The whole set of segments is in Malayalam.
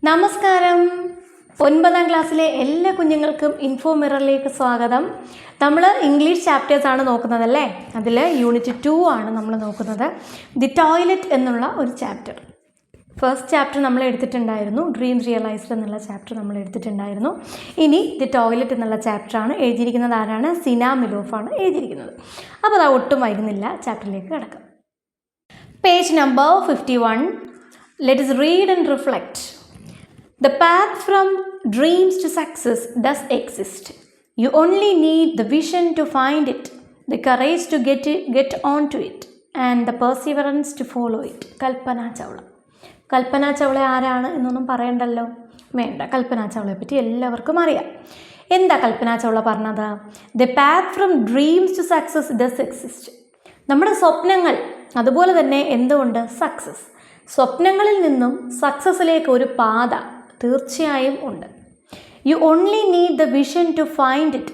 നമസ്കാരം. 9ാം ക്ലാസ്സിലെ എല്ലാ കുഞ്ഞുങ്ങൾക്കും ഇൻഫോ മിററിലേക്ക് സ്വാഗതം. നമ്മൾ ഇംഗ്ലീഷ് ചാപ്റ്റേഴ്സാണ് നോക്കുന്നതല്ലേ. അതിൽ യൂണിറ്റ് 2 ആണ് നമ്മൾ നോക്കുന്നത്. ദി ടോയ്ലറ്റ് എന്നുള്ള ഒരു ചാപ്റ്റർ. ഫസ്റ്റ് ചാപ്റ്റർ നമ്മൾ എടുത്തിട്ടുണ്ടായിരുന്നു. ഡ്രീംസ് റിയലൈസ്ഡ് എന്നുള്ള ചാപ്റ്റർ നമ്മൾ എടുത്തിട്ടുണ്ടായിരുന്നു. ഇനി ദി ടോയ്ലറ്റ് എന്നുള്ള ചാപ്റ്ററാണ്. എഴുതിയിരിക്കുന്നത് ആരാണ്? സിന മിലോഫാണ് എഴുതിയിരിക്കുന്നത്. അപ്പോൾ അത് ഒട്ടും വൈകുന്നില്ല, ചാപ്റ്ററിലേക്ക് കിടക്കാം. Page number 51. Let us read and reflect. The path from dreams to success does exist. You only need the vision to find it, the courage to get onto it, and the perseverance to follow it. Kalpana Chawla. Kalpana Chawla ആരാണ് എന്നൊന്നും പറയണ്ടല്ലോ, വേണ്ട. കൽപ്പന ചൗളയെ പറ്റി എല്ലാവർക്കും അറിയാം. എന്താ കൽപ്പന ചൗള പറഞ്ഞത്? The path from dreams to success does exist. നമ്മുടെ സ്വപ്നങ്ങൾ, അതുപോലെ തന്നെ എന്തുകൊണ്ട് സക്സസ്, സ്വപ്നങ്ങളിൽ നിന്നും സക്സസ്സിലേക്ക് ഒരു പാത തീർച്ചയായും ഉണ്ട്. You only need the vision to find it.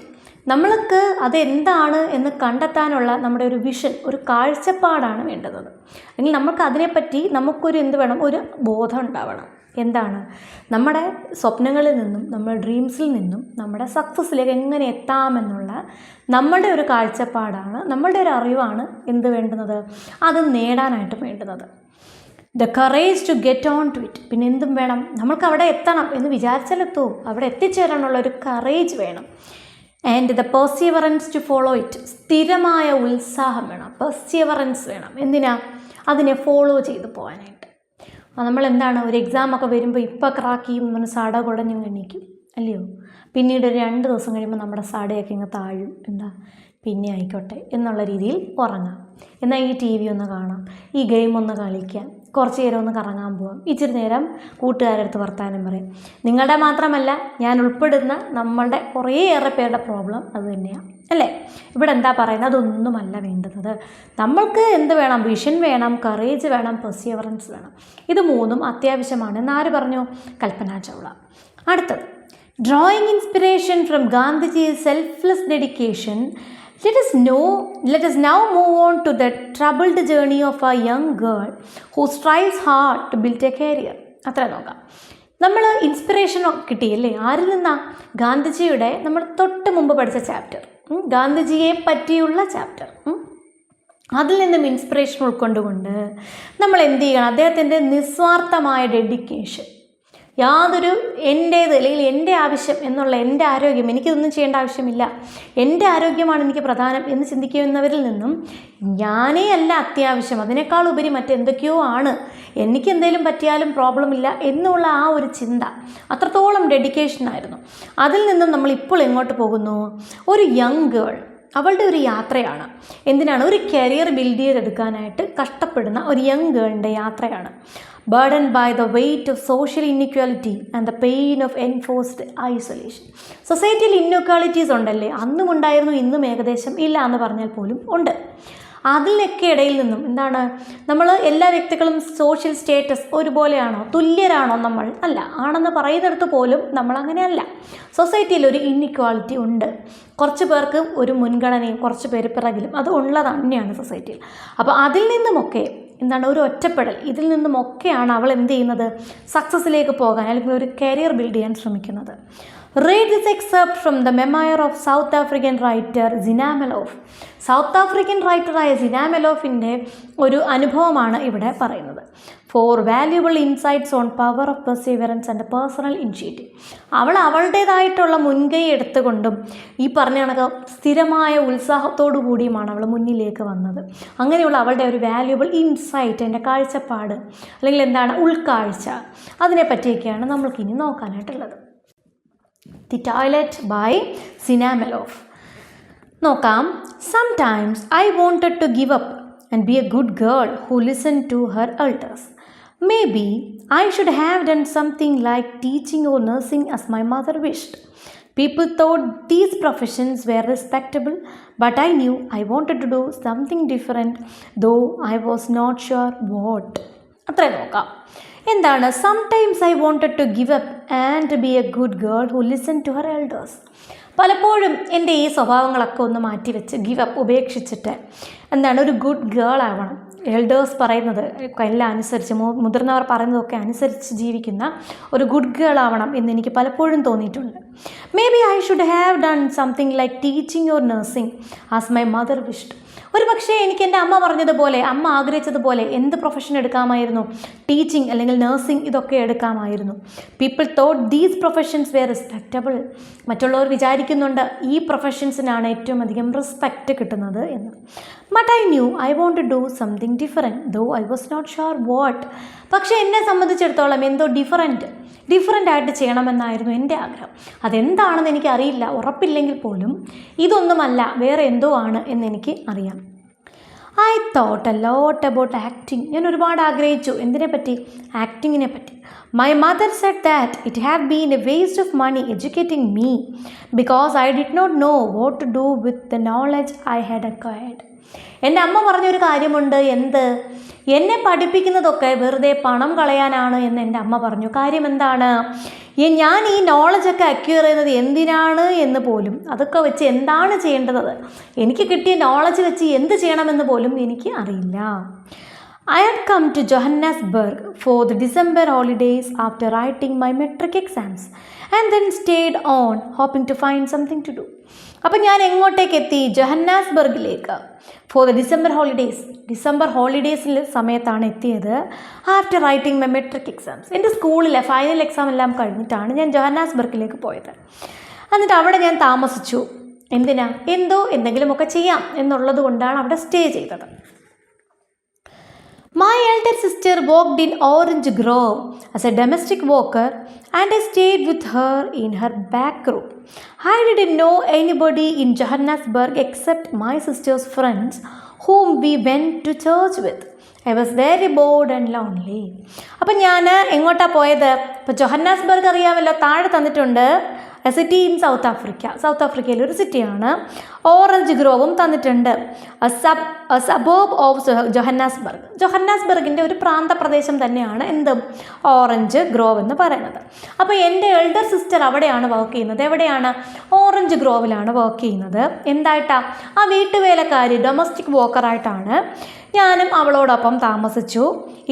നമ്മൾക്ക് അതെന്താണ് എന്ന് കണ്ടെത്താനുള്ള നമ്മുടെ ഒരു വിഷൻ, ഒരു കാഴ്ചപ്പാടാണ് വേണ്ടുന്നത്. അല്ലെങ്കിൽ നമുക്ക് അതിനെപ്പറ്റി നമുക്കൊരു എന്ത് വേണം, ഒരു ബോധം ഉണ്ടാവണം. എന്താണ്? നമ്മുടെ സ്വപ്നങ്ങളിൽ നിന്നും നമ്മുടെ ഡ്രീംസിൽ നിന്നും നമ്മുടെ സക്സസ്സിലേക്ക് എങ്ങനെ എത്താമെന്നുള്ള നമ്മുടെ ഒരു കാഴ്ചപ്പാടാണ്, നമ്മളുടെ ഒരു അറിവാണ് എന്ത് വേണ്ടുന്നത്, അത് നേടാനായിട്ട് വേണ്ടുന്നത്. The courage to get on to it. പിന്നെ എന്തും വേണം, നമ്മൾക്ക് അവിടെ എത്തണം എന്ന് വിചാരിച്ചാലെത്തൂ, അവിടെ എത്തിച്ചേരാനുള്ള ഒരു കറേജ് വേണം. And the perseverance to follow it. സ്ഥിരമായ ഉത്സാഹം വേണം, പെർസിവറൻസ് വേണം. എന്തിനാ? അതിനെ ഫോളോ ചെയ്ത് പോകാനായിട്ട്. നമ്മൾ എന്താണ്, ഒരു എക്സാമൊക്കെ വരുമ്പോൾ ഇപ്പം ക്രാക്ക് ചെയ്യും എന്ന് പറഞ്ഞാൽ സട കുടഞ്ഞു എണീക്കും, അല്ലയോ? പിന്നീട് ഒരു 2 ദിവസം കഴിയുമ്പോൾ നമ്മുടെ സടയൊക്കെ ഇങ്ങ് താഴും. എന്താ, പിന്നെ ആയിക്കോട്ടെ എന്നുള്ള രീതിയിൽ ഉറങ്ങാം. എന്നാൽ ഈ ടി വി ഒന്ന് കാണാം, ഈ ഗെയിം ഒന്ന് കളിക്കാം, കുറച്ച് നേരം ഒന്ന് കറങ്ങാൻ പോവാം, ഇച്ചിരി നേരം കൂട്ടുകാരുടെ അടുത്ത് വർത്താനം പറയും. നിങ്ങളുടെ മാത്രമല്ല, ഞാൻ ഉൾപ്പെടുന്ന നമ്മളുടെ കുറേയേറെ പേരുടെ പ്രോബ്ലം അത് തന്നെയാണ്, അല്ലേ? ഇവിടെ എന്താ പറയുന്നത്? അതൊന്നുമല്ല വേണ്ടുന്നത്. നമ്മൾക്ക് എന്ത് വേണം? വിഷൻ വേണം, കറേജ് വേണം, പെർസിവറൻസ് വേണം. ഇത് 3ഉം അത്യാവശ്യമാണ് എന്നാര് പറഞ്ഞു? കൽപ്പന ചൗള. അടുത്തത്, drawing inspiration from Gandhiji's selfless dedication, let us now move on to the troubled journey of a young girl who strives hard to build a career. അത്ര നോക്കാം. നമ്മൾ ഇൻസ്പിറേഷൻ കിട്ടിയല്ലേ? ആരിൽ നിന്നാ? ഗാന്ധിജിയുടെ നമ്മൾ തൊട്ട് മുമ്പ് പഠിച്ച ചാപ്റ്റർ, ഗാന്ധിജിയെ പറ്റിയുള്ള ചാപ്റ്റർ. അതിൽ നിന്നും ഇൻസ്പിറേഷൻ ഉൾക്കൊണ്ടുകൊണ്ട് നമ്മൾ എന്ത് ചെയ്യണം? അദ്ദേഹത്തിൻ്റെ നിസ്വാർത്ഥമായ ഡെഡിക്കേഷൻ, യാതൊരു എൻ്റേത് അല്ലെങ്കിൽ എൻ്റെ ആവശ്യം എന്നുള്ള എൻ്റെ ആരോഗ്യം, എനിക്കിതൊന്നും ചെയ്യേണ്ട ആവശ്യമില്ല, എൻ്റെ ആരോഗ്യമാണ് എനിക്ക് പ്രധാനം എന്ന് ചിന്തിക്കുന്നവരിൽ നിന്നും ഞാനേ അല്ല അത്യാവശ്യം, അതിനേക്കാൾ ഉപരി മറ്റെന്തൊക്കെയോ ആണ്, എനിക്ക് എന്തെങ്കിലും പറ്റിയാലും പ്രോബ്ലം ഇല്ല എന്നുള്ള ആ ഒരു ചിന്ത, അത്രത്തോളം ഡെഡിക്കേഷനായിരുന്നു. അതിൽ നിന്നും നമ്മൾ ഇപ്പോൾ എങ്ങോട്ട് പോകുന്നു? ഒരു യങ് ഗേൾ, അവളുടെ ഒരു യാത്രയാണ്. എന്തിനാണ്? ഒരു കരിയർ ബിൽഡ് ചെയ്തെടുക്കാനായിട്ട് കഷ്ടപ്പെടുന്ന ഒരു യങ് ഗേളിൻ്റെ യാത്രയാണ്. burdened by the weight of social inequality and the pain of enforced isolation. സൊസൈറ്റിയിൽ ഇൻഇക്വാലിറ്റീസ് ഉണ്ടല്ലേ, അന്നും ഉണ്ടായിരുന്നു, ഇന്നും ഏകദേശം ഇല്ല എന്ന് പറഞ്ഞാൽ പോലും ഉണ്ട്. അതിലൊക്കെ ഇടയിൽ നിന്നും എന്താണ്, നമ്മൾ എല്ലാ വ്യക്തികളും സോഷ്യൽ സ്റ്റേറ്റസ് ഒരുപോലെയാണോ, തുല്യരാണോ? നമ്മൾ അല്ല. ആണെന്ന് പറയുന്നിടത്ത് പോലും നമ്മൾ അങ്ങനെയല്ല. സൊസൈറ്റിയിൽ ഒരു ഇൻഇക്വാലിറ്റി ഉണ്ട്. കുറച്ച് പേർക്ക് ഒരു മുൻഗണനയും കുറച്ച് പേര് പിറകിലും അത് ഉള്ളത് തന്നെയാണ് സൊസൈറ്റിയിൽ. അപ്പോൾ അതിൽ നിന്നുമൊക്കെ എന്താണ്, ഒരു ഒറ്റപ്പെടൽ, ഇതിൽ നിന്നുമൊക്കെയാണ് അവൾ എന്ത് ചെയ്യുന്നത്? സക്സസ്സിലേക്ക് പോകാൻ അല്ലെങ്കിൽ ഒരു കരിയർ ബിൽഡ് ചെയ്യാൻ ശ്രമിക്കുന്നത്. Read this excerpt from the memoir of South African writer Zina Melof. South African റൈറ്ററായ സിന മെലോഫിൻ്റെ ഒരു അനുഭവമാണ് ഇവിടെ പറയുന്നത്. For valuable insights on power of perseverance and personal initiative. അവൾ അവളുടേതായിട്ടുള്ള മുൻകൈ എടുത്തുകൊണ്ടും ഈ പറഞ്ഞ കണക്ക് സ്ഥിരമായ ഉത്സാഹത്തോടു കൂടിയുമാണ് അവൾ മുന്നിലേക്ക് വന്നത്. അങ്ങനെയുള്ള അവളുടെ ഒരു വാല്യുബിൾ ഇൻസൈറ്റ്, എൻ്റെ കാഴ്ചപ്പാട് അല്ലെങ്കിൽ എന്താണ് ഉൾക്കാഴ്ച, അതിനെപ്പറ്റിയൊക്കെയാണ് നമ്മൾക്കിനി നോക്കാനായിട്ടുള്ളത്. The toilet by സിന മെലോഫ്. നോക്കാം. Sometimes I wanted to give up and be a good girl who listened to her elders. Maybe I should have done something like teaching or nursing as my mother wished. People thought these professions were respectable, but I knew I wanted to do something different, though I was not sure what. അത്രേ നോക്കാം. എന്താണ്? Sometimes I wanted to give up and be a good girl who listen to her elders. പലപ്പോഴും എൻ്റെ ഈ സ്വഭാവങ്ങളൊക്കെ ഒന്ന് മാറ്റിവെച്ച് ഗിവ് അപ്പ്, ഉപേക്ഷിച്ചിട്ട് എന്താണ്, ഒരു ഗുഡ് ഗേൾ ആവണം, എൽഡേഴ്സ് പറയുന്നത് എല്ലാം അനുസരിച്ച് മുതിർന്നവർ പറയുന്നതൊക്കെ അനുസരിച്ച് ജീവിക്കുന്ന ഒരു ഗുഡ് ഗേൾ ആവണം എന്ന് എനിക്ക് പലപ്പോഴും തോന്നിയിട്ടുണ്ട്. Maybe I should have done something like teaching or nursing as my mother wished. ഒരു പക്ഷേ എനിക്ക് എൻ്റെ അമ്മ പറഞ്ഞതുപോലെ, അമ്മ ആഗ്രഹിച്ചതുപോലെ എന്ത് പ്രൊഫഷൻ എടുക്കാമായിരുന്നു? ടീച്ചിങ് അല്ലെങ്കിൽ നഴ്സിംഗ്, ഇതൊക്കെ എടുക്കാമായിരുന്നു. People thought these professions were respectable. മറ്റുള്ളവർ വിചാരിക്കുന്നുണ്ട് ഈ പ്രൊഫഷൻസിനാണ് ഏറ്റവും അധികം റെസ്പെക്റ്റ് കിട്ടുന്നത് എന്ന്. But I knew I want to do something different, though I was not sure what. പക്ഷേ എന്നെ സംബന്ധിച്ചിടത്തോളം എന്തോ ഡിഫറൻ്റ് ആയിട്ട് ചെയ്യണമെന്നായിരുന്നു എൻ്റെ ആഗ്രഹം. അതെന്താണെന്ന് എനിക്കറിയില്ല, ഉറപ്പില്ലെങ്കിൽ പോലും ഇതൊന്നുമല്ല, വേറെ എന്തോ ആണ് എന്നെനിക്ക് അറിയാം. I thought a lot about acting. ഞാൻ ഒരുപാട് ആഗ്രഹിച്ചു. എന്തിനെ പറ്റി? ആക്ടിങ്ങിനെ പറ്റി. My mother said that it had been a waste of money educating me because I did not know what to do with the knowledge I had acquired. എൻ്റെ അമ്മ പറഞ്ഞൊരു കാര്യമുണ്ട്. എന്ത്? എന്നെ പഠിപ്പിക്കുന്നതൊക്കെ വെറുതെ പണം കളയാനാണ് എന്ന് എൻ്റെ അമ്മ പറഞ്ഞു. കാര്യം എന്താണ്? ഞാൻ ഈ നോളജൊക്കെ അക്വയർ ചെയ്യുന്നത് എന്തിനാണ് എന്ന് പോലും, അതൊക്കെ വെച്ച് എന്താണ് ചെയ്യേണ്ടത്, എനിക്ക് കിട്ടിയ നോളജ് വെച്ച് എന്ത് ചെയ്യണമെന്ന് പോലും എനിക്ക് അറിയില്ല. I had come to Johannesburg for the December holidays after writing my metric exams and then stayed on hoping to find something to do. അപ്പം ഞാൻ എങ്ങോട്ടേക്ക് എത്തി? ജോഹന്നാസ്ബർഗിലേക്ക്. ഫോർ ദ ഡിസംബർ ഹോളിഡേയ്സിൽ സമയത്താണ് എത്തിയത്. After writing my metric exams. എൻ്റെ സ്കൂളിലെ ഫൈനൽ എക്സാം എല്ലാം കഴിഞ്ഞിട്ടാണ് ഞാൻ ജോഹന്നാസ്ബർഗിലേക്ക് പോയത്. എന്നിട്ട് അവിടെ ഞാൻ താമസിച്ചു. എന്തിനാ? എന്തെങ്കിലുമൊക്കെ ചെയ്യാം എന്നുള്ളത് കൊണ്ടാണ് അവിടെ സ്റ്റേ ചെയ്തത്. My elder sister worked in Orange Grove as a domestic worker and I stayed with her in her back room. I didn't know anybody in Johannesburg except my sister's friends whom we went to church with. I was very bored and lonely. അപ്പം ഞാൻ എങ്ങോട്ടാണ് പോയത്? ഇപ്പോൾ ജോഹന്നാസ്ബർഗ് അറിയാമല്ലോ, താഴെ തന്നിട്ടുണ്ട്. എ സിറ്റി ഇൻ സൗത്ത് ആഫ്രിക്കയിലെ ഒരു സിറ്റിയാണ്. ഓറഞ്ച് ഗ്രോവും തന്നിട്ടുണ്ട്. സബോബ് ഓഫ് ജോഹന്നാസ്ബർഗിൻ്റെ ഒരു പ്രാന്തപ്രദേശം തന്നെയാണ് ഓറഞ്ച് ഗ്രോവ് എന്ന് പറയുന്നത്. അപ്പോൾ എൻ്റെ എൽഡർ സിസ്റ്റർ അവിടെയാണ് വർക്ക് ചെയ്യുന്നത്. എവിടെയാണ്? ഓറഞ്ച് ഗ്രോവിലാണ് വർക്ക് ചെയ്യുന്നത്. എന്തായിട്ടാണ്? ആ വീട്ടുവേലക്കാരി, ഡൊമസ്റ്റിക് വർക്കറായിട്ടാണ്. ഞാനും അവളോടൊപ്പം താമസിച്ചു.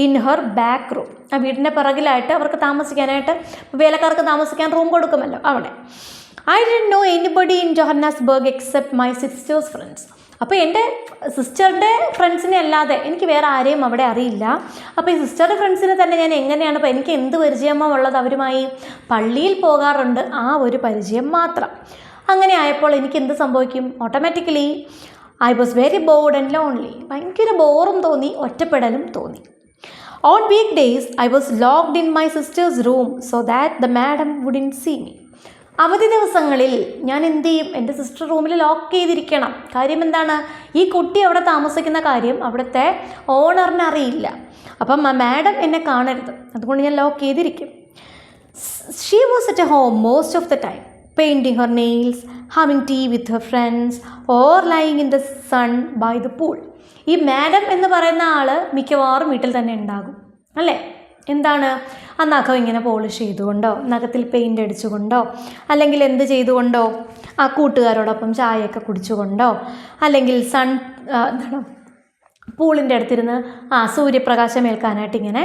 In her back room. ആ വീടിൻ്റെ പിറകിലായിട്ട് അവർക്ക് താമസിക്കാനായിട്ട്, വേലക്കാർക്ക് താമസിക്കാൻ റൂം കൊടുക്കുമല്ലോ, അവിടെ. I didn't know anybody in Johannesburg except my sister's friends. അപ്പോൾ എൻ്റെ സിസ്റ്ററുടെ ഫ്രണ്ട്സിനെ അല്ലാതെ എനിക്ക് വേറെ ആരെയും അവിടെ അറിയില്ല. അപ്പോൾ ഈ സിസ്റ്ററുടെ ഫ്രണ്ട്സിനെ തന്നെ ഞാൻ എങ്ങനെയാണ്, ഇപ്പോൾ എനിക്ക് എന്ത് പരിചയമാണ് ഉള്ളത് അവരുമായി? പള്ളിയിൽ പോകാറുണ്ട്, ആ ഒരു പരിചയം മാത്രം. അങ്ങനെ ആയപ്പോൾ എനിക്ക് എന്ത് സംഭവിക്കും? Automatically I was very bored and lonely. ഭയങ്കര ബോറും തോന്നി, ഒറ്റപ്പെടലും തോന്നി. On weekdays I was locked in my sister's room so that the madam wouldn't see me. അവധി ദിവസങ്ങളിൽ ഞാൻ എന്ത് ചെയ്യും? എൻ്റെ സിസ്റ്റർ റൂമിൽ ലോക്ക് ചെയ്തിരിക്കണം. കാര്യം എന്താണ്? ഈ കുട്ടി അവിടെ താമസിക്കുന്ന കാര്യം അവിടുത്തെ ഓണറിന് അറിയില്ല. അപ്പം മാഡം എന്നെ കാണരുത്, അതുകൊണ്ട് ഞാൻ ലോക്ക് ചെയ്തിരിക്കും. She was at A home most of the time, painting her nails, having tea with her friends or lying in the sun by the pool. ഈ മാഡം എന്ന് പറയുന്ന ആൾ മിക്കവാറും വീട്ടിൽ തന്നെ ഉണ്ടാകും, അല്ലേ? എന്താണ്? ആ നഖം ഇങ്ങനെ പോളിഷ് ചെയ്തുകൊണ്ടോ, നഖത്തിൽ പെയിൻ്റ് അടിച്ചുകൊണ്ടോ, അല്ലെങ്കിൽ എന്ത് ചെയ്തുകൊണ്ടോ, ആ കൂട്ടുകാരോടൊപ്പം ചായയൊക്കെ കുടിച്ചുകൊണ്ടോ, അല്ലെങ്കിൽ എന്താണ് പൂളിൻ്റെ അടുത്തിരുന്ന് സൂര്യപ്രകാശം ഏൽക്കാനായിട്ട് ഇങ്ങനെ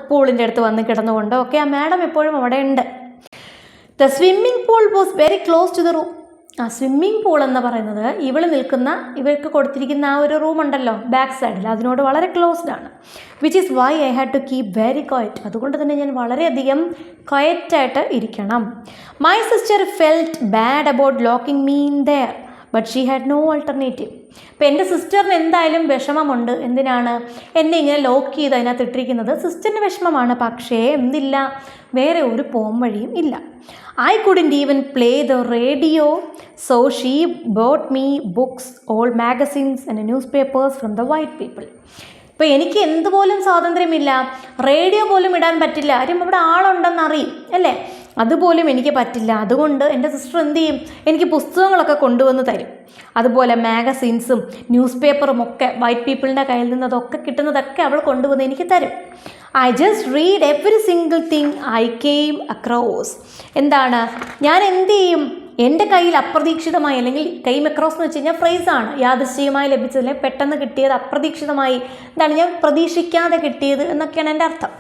പൂളിൻ്റെ അടുത്ത് വന്ന് കിടന്നുകൊണ്ടോ ഒക്കെ ആ മാഡം എപ്പോഴും അവിടെ ഉണ്ട്. The swimming pool was very close to the room. ആ സ്വിമ്മിംഗ് പൂൾ എന്ന് പറയുന്നത് ഇവർക്ക് കൊടുത്തിരിക്കുന്ന ആ ഒരു റൂം ഉണ്ടല്ലോ ബാക്ക് സൈഡിൽ, അതിനോട് വളരെ ക്ലോസ്ഡ് ആണ്. Which is why I had to keep very quiet. അതുകൊണ്ട് തന്നെ ഞാൻ വളരെയധികം ക്വയറ്റായിട്ട് ഇരിക്കണം. My sister felt bad about locking me in there but she had no alternative. ഇപ്പോൾ എൻ്റെ സിസ്റ്ററിന് എന്തായാലും വിഷമമുണ്ട്. എന്തിനാണ് എന്നെ ഇങ്ങനെ ലോക്ക് ചെയ്ത് അതിനകത്ത് ഇട്ടിരിക്കുന്നത്? സിസ്റ്ററിന് വിഷമമാണ്. പക്ഷേ എന്തില്ല, വേറെ ഒരു പോം വഴിയും ഇല്ല. I couldn't even play the radio so she boat me books, old magazines and news papers from the white people. ഇപ്പോൾ എനിക്ക് എന്തുപോലും സ്വാതന്ത്ര്യമില്ല. റേഡിയോ പോലും ഇടാൻ പറ്റില്ല. ആരും അവിടെ ആളുണ്ടെന്നറിയും, അല്ലേ? അതുപോലും എനിക്ക് പറ്റില്ല. അതുകൊണ്ട് എൻ്റെ സിസ്റ്റർ എന്ത് ചെയ്യും? എനിക്ക് പുസ്തകങ്ങളൊക്കെ കൊണ്ടുവന്ന് തരും. അതുപോലെ മാഗസീൻസും ന്യൂസ് പേപ്പറും ഒക്കെ വൈറ്റ് പീപ്പിളിൻ്റെ കയ്യിൽ നിന്ന് അതൊക്കെ കിട്ടുന്നതൊക്കെ അവൾ കൊണ്ടുവന്ന് എനിക്ക് തരും. I just read every single thing I came across. എന്താണ്? ഞാൻ എന്ത് ചെയ്യും? എൻ്റെ കയ്യിൽ അപ്രതീക്ഷിതമായി, അല്ലെങ്കിൽ കെയിം അക്രോസ് എന്ന് വെച്ച് കഴിഞ്ഞാൽ ഫ്രേസാണ്, യാദൃശ്ചികമായി ലഭിച്ചതിൽ പെട്ടെന്ന് കിട്ടിയത്, അപ്രതീക്ഷിതമായി, എന്താണ് ഞാൻ പ്രതീക്ഷിക്കാതെ കിട്ടിയത് എന്നൊക്കെയാണ് എൻ്റെ അർത്ഥം.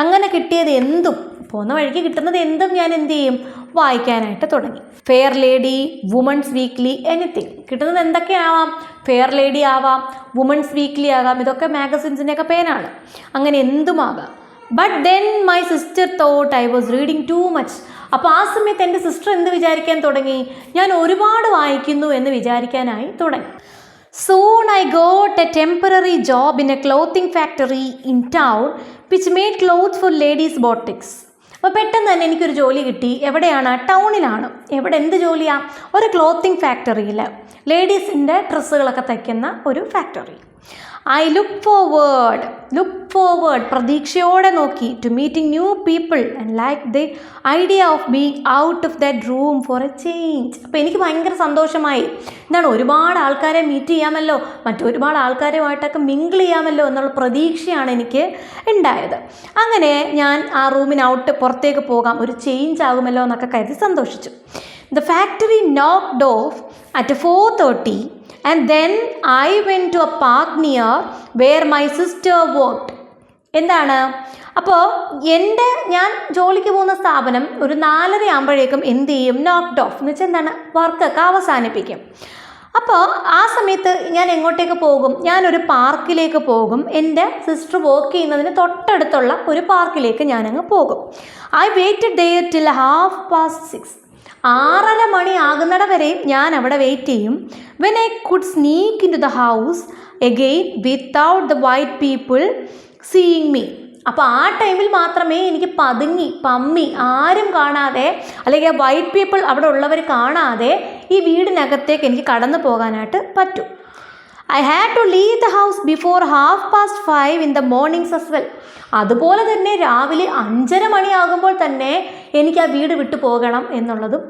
അങ്ങനെ കിട്ടിയത് എന്തും, പോകുന്ന വഴിക്ക് കിട്ടുന്നത് എന്തും ഞാൻ എന്ത് ചെയ്യും, വായിക്കാനായിട്ട് തുടങ്ങി. Fair Lady, Woman's Weekly, anything. കിട്ടുന്നത് എന്തൊക്കെയാവാം, ഫെയർ ലേഡി ആവാം, വുമൺസ് വീക്ക്ലി ആകാം, ഇതൊക്കെ മാഗസിൻസിൻ്റെയൊക്കെ പേരാണ്, അങ്ങനെ എന്തുമാകാം. But then my sister thought I was reading too much. അപ്പോൾ ആ സമയത്ത് എൻ്റെ സിസ്റ്റർ എന്ത് വിചാരിക്കാൻ തുടങ്ങി, ഞാൻ ഒരുപാട് വായിക്കുന്നു എന്ന് വിചാരിക്കാനായി തുടങ്ങി. Soon I got a temporary job in a clothing factory in town which made clothes for ladies boutiques. അപ്പോൾ പെട്ടെന്ന് തന്നെ എനിക്കൊരു ജോലി കിട്ടി. എവിടെയാണ്, ടൗണിലാണ്. എവിടെ, എന്ത് ജോലിയാണ്, ഒരു ക്ലോത്തിങ് ഫാക്ടറിയിൽ, ലേഡീസിൻ്റെ ഡ്രസ്സുകളൊക്കെ തയ്ക്കുന്ന ഒരു ഫാക്ടറി. ഐ ലുക്ക് ഫോർവേഡ്, പ്രതീക്ഷയോടെ നോക്കി, to meeting new people and like the idea of being out of that room for a change. അപ്പോൾ എനിക്ക് ഭയങ്കര സന്തോഷമായി. എന്താണ്, ഒരുപാട് ആൾക്കാരെ മീറ്റ് ചെയ്യാമല്ലോ, മറ്റൊരുപാട് ആൾക്കാരുമായിട്ടൊക്കെ മിങ്കിൾ ചെയ്യാമല്ലോ എന്നുള്ള പ്രതീക്ഷയാണ് എനിക്ക് ഉണ്ടായത്. അങ്ങനെ ഞാൻ ആ റൂമിനൗട്ട് പുറത്തേക്ക് പോകാം, ഒരു ചേഞ്ച് ആകുമല്ലോ എന്നൊക്കെ കരുതി സന്തോഷിച്ചു. The factory knocked of at 4:30 and then I went to a park near where my sister worked. എന്താണ്, അപ്പോൾ ഞാൻ ജോലിക്ക് പോകുന്ന സ്ഥാപനം ഒരു 4:30 ആകുമ്പോഴേക്കും എന്ത് ചെയ്യും, നോക്ക്ഡ് ഓഫ് എന്ന് വെച്ചാൽ എന്താണ്, വർക്കൊക്കെ അവസാനിപ്പിക്കും. അപ്പോൾ ആ സമയത്ത് ഞാൻ എങ്ങോട്ടേക്ക് പോകും, ഞാനൊരു പാർക്കിലേക്ക് പോകും. എൻ്റെ സിസ്റ്റർ വർക്ക് ചെയ്യുന്നതിന് തൊട്ടടുത്തുള്ള ഒരു പാർക്കിലേക്ക് ഞാനങ്ങ് പോകും. I waited there till 6:30. 6:30 മണി ആകുന്നിട വരെയും ഞാൻ അവിടെ വെയിറ്റ് ചെയ്യും. When I could sneak into the house again without the white people seeing me. അപ്പോൾ ആ ടൈമിൽ മാത്രമേ എനിക്ക് പമ്മി ആരും കാണാതെ, അല്ലെങ്കിൽ വൈറ്റ് പീപ്പിൾ അവിടെ ഉള്ളവർ കാണാതെ ഈ വീടിനകത്തേക്ക് എനിക്ക് കടന്നു പോകാനായിട്ട് പറ്റും. I had to leave the house before 5:30 in the mornings as well. അതുപോലെ തന്നെ രാവിലെ 5:30 മണിയാകുമ്പോൾ തന്നെ എനിക്ക് ആ വീട് വിട്ടു പോകണം എന്നുള്ളതും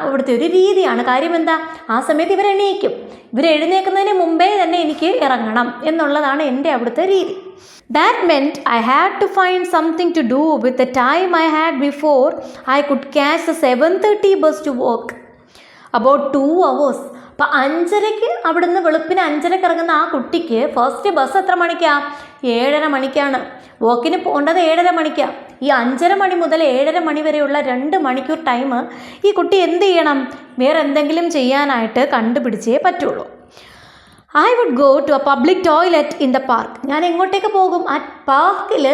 ഇവിടുത്തെ ഒരു രീതിയാണ്. കാര്യം എന്താ, ആ സമയത്ത് ഇവരെഴുന്നേൽക്കുന്നതിന് മുമ്പേ തന്നെ എനിക്ക് ഇറങ്ങണം എന്നുള്ളതാണ് എൻ്റെ അവിടുത്തെ രീതി. That meant I had to find something to do with the time I had before I could catch the 7:30 bus to work. About 2 hours. അപ്പോൾ 5:30 അവിടുന്ന് വെളുപ്പിന് 5:30 ഇറങ്ങുന്ന ആ കുട്ടിക്ക് ഫസ്റ്റ് ബസ് എത്ര മണിക്കാണ്, 7:30 മണിക്കാണ്. വോക്കിന് പോകേണ്ടത് 7:30 മണിക്കാണ്. ഈ 5:30 മണി മുതൽ 7:30 മണി വരെയുള്ള 2 മണിക്കൂർ ടൈം ഈ കുട്ടി എന്ത് ചെയ്യണം, വേറെ എന്തെങ്കിലും ചെയ്യാനായിട്ട് കണ്ടുപിടിച്ചേ പറ്റുള്ളൂ. I would go to a public toilet in the park. ഞാൻ എങ്ങോട്ടേക്ക് പോകും, ആ പാർക്കിൽ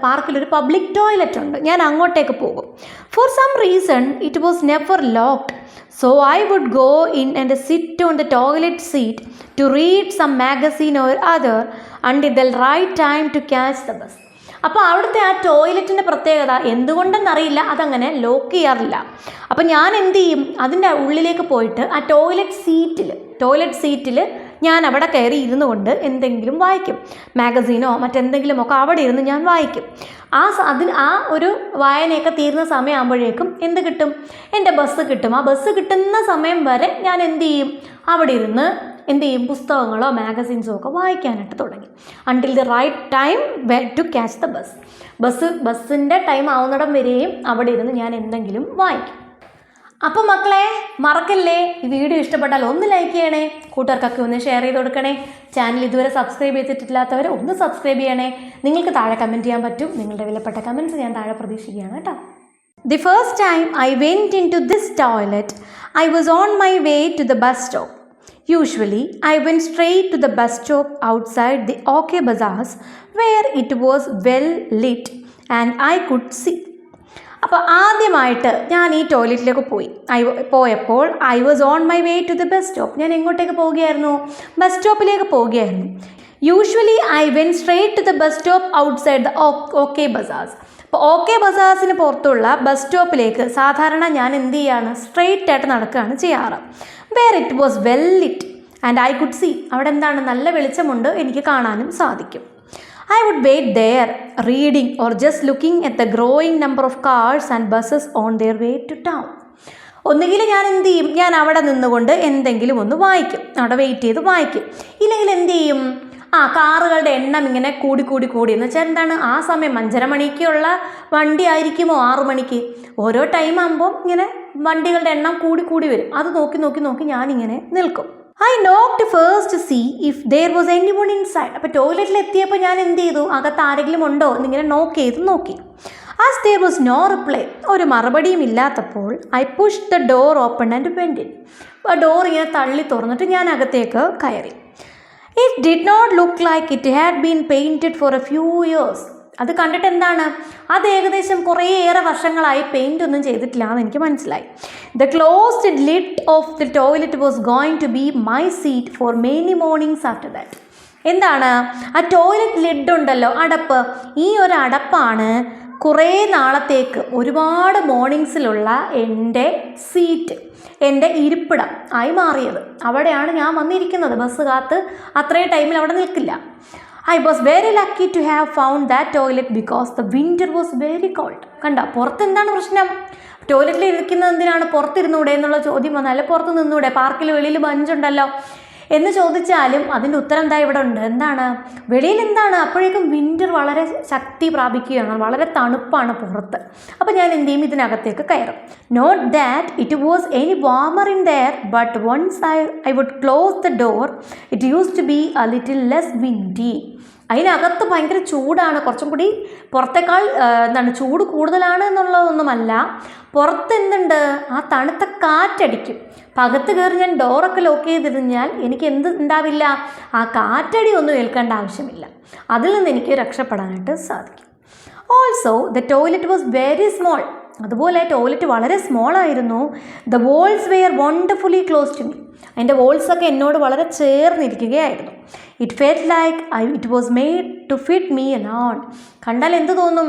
പാർക്കിലൊരു പബ്ലിക് ടോയ്ലറ്റ് ഉണ്ട്, ഞാൻ അങ്ങോട്ടേക്ക് പോകും. For some reason it was never locked. So I would go in and sit on the toilet seat to read some magazine or other until the right time to catch the bus. അപ്പോൾ അവിടുത്തെ ആ ടോയ്ലറ്റിൻ്റെ പ്രത്യേകത എന്തുകൊണ്ടെന്നറിയില്ല, അതങ്ങനെ ലോക്ക് ചെയ്യാറില്ല. അപ്പോൾ ഞാൻ എന്ത് ചെയ്യും, അതിൻ്റെ ഉള്ളിലേക്ക് പോയിട്ട് ആ ടോയ്ലറ്റ് സീറ്റിൽ ഞാൻ അവിടെ കയറി ഇരുന്നു കൊണ്ട് എന്തെങ്കിലും വായിക്കും, മാഗസീനോ മറ്റെന്തെങ്കിലുമൊക്കെ അവിടെ ഇരുന്ന് ഞാൻ വായിക്കും. ആ ഒരു വായനയൊക്കെ തീരുന്ന സമയമാകുമ്പോഴേക്കും എന്ത് കിട്ടും, എൻ്റെ ബസ് കിട്ടും. ആ ബസ് കിട്ടുന്ന സമയം വരെ ഞാൻ എന്ത് ചെയ്യും, അവിടെ ഇരുന്ന് പുസ്തകങ്ങളോ മാഗസീൻസോ ഒക്കെ വായിക്കാനായിട്ട് തുടങ്ങി. Until the right time to catch the ബസ്സിൻ്റെ ടൈം ആവുന്നിടം വരെയും അവിടെ ഇരുന്ന് ഞാൻ എന്തെങ്കിലും വായിക്കും. അപ്പോൾ മക്കളെ മറക്കല്ലേ, ഈ വീഡിയോ ഇഷ്ടപ്പെട്ടാൽ ഒന്ന് ലൈക്ക് ചെയ്യണേ, കൂട്ടുകാർക്കൊക്കെ ഒന്ന് ഷെയർ ചെയ്ത് കൊടുക്കണേ. ചാനൽ ഇതുവരെ സബ്സ്ക്രൈബ് ചെയ്തിട്ടില്ലാത്തവർ ഒന്ന് സബ്സ്ക്രൈബ് ചെയ്യണേ. നിങ്ങൾക്ക് താഴെ കമൻറ്റ് ചെയ്യാൻ പറ്റും, നിങ്ങളുടെ വിലപ്പെട്ട കമൻറ്റ്സ് ഞാൻ താഴെ പ്രതീക്ഷിക്കുകയാണ് കേട്ടോ. The first time I went into this toilet, I was on my way to the bus stop. Usually, I went straight to the bus stop outside the OK Bazaars where it was well lit and I could see. അപ്പോൾ ആദ്യമായിട്ട് ഞാൻ ഈ ടോയ്ലറ്റിലേക്ക് പോയപ്പോൾ I was on my way to the bus stop. ഞാൻ എങ്ങോട്ടേക്ക് പോവുകയായിരുന്നു, ബസ് സ്റ്റോപ്പിലേക്ക് പോവുകയായിരുന്നു. Usually I went straight to the bus stop outside the OK Bazaars. അപ്പോൾ OK ബസാസിന് പുറത്തുള്ള ബസ് സ്റ്റോപ്പിലേക്ക് സാധാരണ ഞാൻ എന്ത് ചെയ്യാണ്, സ്ട്രെയിറ്റ് ആയിട്ട് നടക്കുകയാണ് ചെയ്യാറ്. Where it was well lit and I could see. അവിടെ എന്താണ്, നല്ല വെളിച്ചമുണ്ട്, എനിക്ക് കാണാനും സാധിക്കും. I would wait there, reading or just looking at the growing number of cars and buses on their way to town. ഒന്നുകിൽ ഞാൻ എന്ത് ചെയ്യും, ഞാൻ അവിടെ നിന്നുകൊണ്ട് എന്തെങ്കിലും ഒന്ന് വായിക്കും, അവിടെ വെയിറ്റ് ചെയ്ത് വായിക്കും. ഇല്ലെങ്കിൽ എന്ത് ചെയ്യും, കാറുകളുടെ എണ്ണം ഇങ്ങനെ കൂടി എന്ന് വെച്ചാൽ എന്താണ്, ആ സമയം 5:30 മണിക്കുള്ള വണ്ടി ആയിരിക്കുമോ 6 മണിക്ക്, ഓരോ ടൈം ആകുമ്പോൾ ഇങ്ങനെ വണ്ടികളുടെ എണ്ണം കൂടി വരും. അത് നോക്കി ഞാനിങ്ങനെ നിൽക്കും. I knocked first to see if there was anyone inside. അപ്പോൾ ടോയ്ലറ്റിൽ എത്തിയപ്പോൾ ഞാൻ എന്ത് ചെയ്തു, അകത്ത് ആരെങ്കിലും ഉണ്ടോ എന്നിങ്ങനെ നോക്കി. As there was no reply, ഒരു മറുപടിയും ഇല്ലാത്തപ്പോൾ I push the door open and went in. ആ ഡോർ ഇങ്ങനെ തള്ളി തുറന്നിട്ട് ഞാൻ അകത്തേക്ക് കയറി. It did not look like it had been painted for a few years. അത് കണ്ടിട്ട് എന്താണ്, അത് ഏകദേശം കുറേയേറെ വർഷങ്ങളായി പെയിൻ്റ് ഒന്നും ചെയ്തിട്ടില്ല എന്ന് എനിക്ക് മനസ്സിലായി. The closed lid of the toilet was going to be my seat for many mornings after that. എന്താണ് ആ ടോയ്ലറ്റ് ലിഡ് ഉണ്ടല്ലോ, അടപ്പ്, ഈ ഒരു അടപ്പാണ് കുറേ നാളത്തേക്ക് ഒരുപാട് മോർണിംഗ്സിലുള്ള എൻ്റെ സീറ്റ്, എൻ്റെ ഇരിപ്പിടം ആയി മാറിയത്. അവിടെയാണ് ഞാൻ വന്നിരിക്കുന്നത്. ബസ് കാത്ത് അത്രയും ടൈമിൽ അവിടെ നിൽക്കില്ല. I was very lucky to have found that toilet because the winter was very cold. കണ്ടോ, പുറത്ത് എന്താണ് പ്രശ്നം? ടോയ്ലറ്റിൽ ഇരിക്കുന്നത് എന്തിനാണ്, പുറത്തിരുന്നൂടെ എന്നുള്ള ചോദ്യം വന്നാൽ പുറത്ത് നിന്നൂടെ, പാർക്കിൽ വെളിയിൽ ബഞ്ചുണ്ടല്ലോ എന്ന് ചോദിച്ചാലും അതിൻ്റെ ഉത്തരം എന്താ ഇവിടെ ഉണ്ട്. എന്താണ് വെളിയിൽ, എന്താണ് അപ്പോഴേക്കും വിൻ്റർ വളരെ ശക്തി പ്രാപിക്കുകയാണ്, വളരെ തണുപ്പാണ് പുറത്ത്. അപ്പോൾ ഞാൻ എന്ത് ചെയ്യും, ഇതിനകത്തേക്ക് കയറും. Not that it was any warmer in there, but once I would close the door it used to be a little less windy. അതിനകത്ത് ഭയങ്കര ചൂടാണ്, കുറച്ചും കൂടി പുറത്തേക്കാൾ എന്താണ് ചൂട് കൂടുതലാണ് എന്നുള്ളതൊന്നുമല്ല, പുറത്ത് എന്തുണ്ട്, ആ തണുത്ത കാറ്റടിക്കും. പകത്ത് കയറി ഞാൻ ഡോറൊക്കെ ലോക്ക് ചെയ്തിരുന്നാൽ എനിക്ക് എന്ത് ഉണ്ടാവില്ല, ആ കാറ്റടി ഒന്നും ഏൽക്കേണ്ട ആവശ്യമില്ല. അതിൽ നിന്ന് എനിക്ക് രക്ഷപ്പെടാനായിട്ട് സാധിക്കും. Also the toilet was very small. അതുപോലെ ടോയ്ലറ്റ് വളരെ സ്മോൾ ആയിരുന്നു. The walls were wonderfully close to me. അതിൻ്റെ വോൾസൊക്കെ എന്നോട് വളരെ ചേർന്നിരിക്കുകയായിരുന്നു. It felt like it was made to fit me alone. കണ്ടാൽ എന്ത് തോന്നും,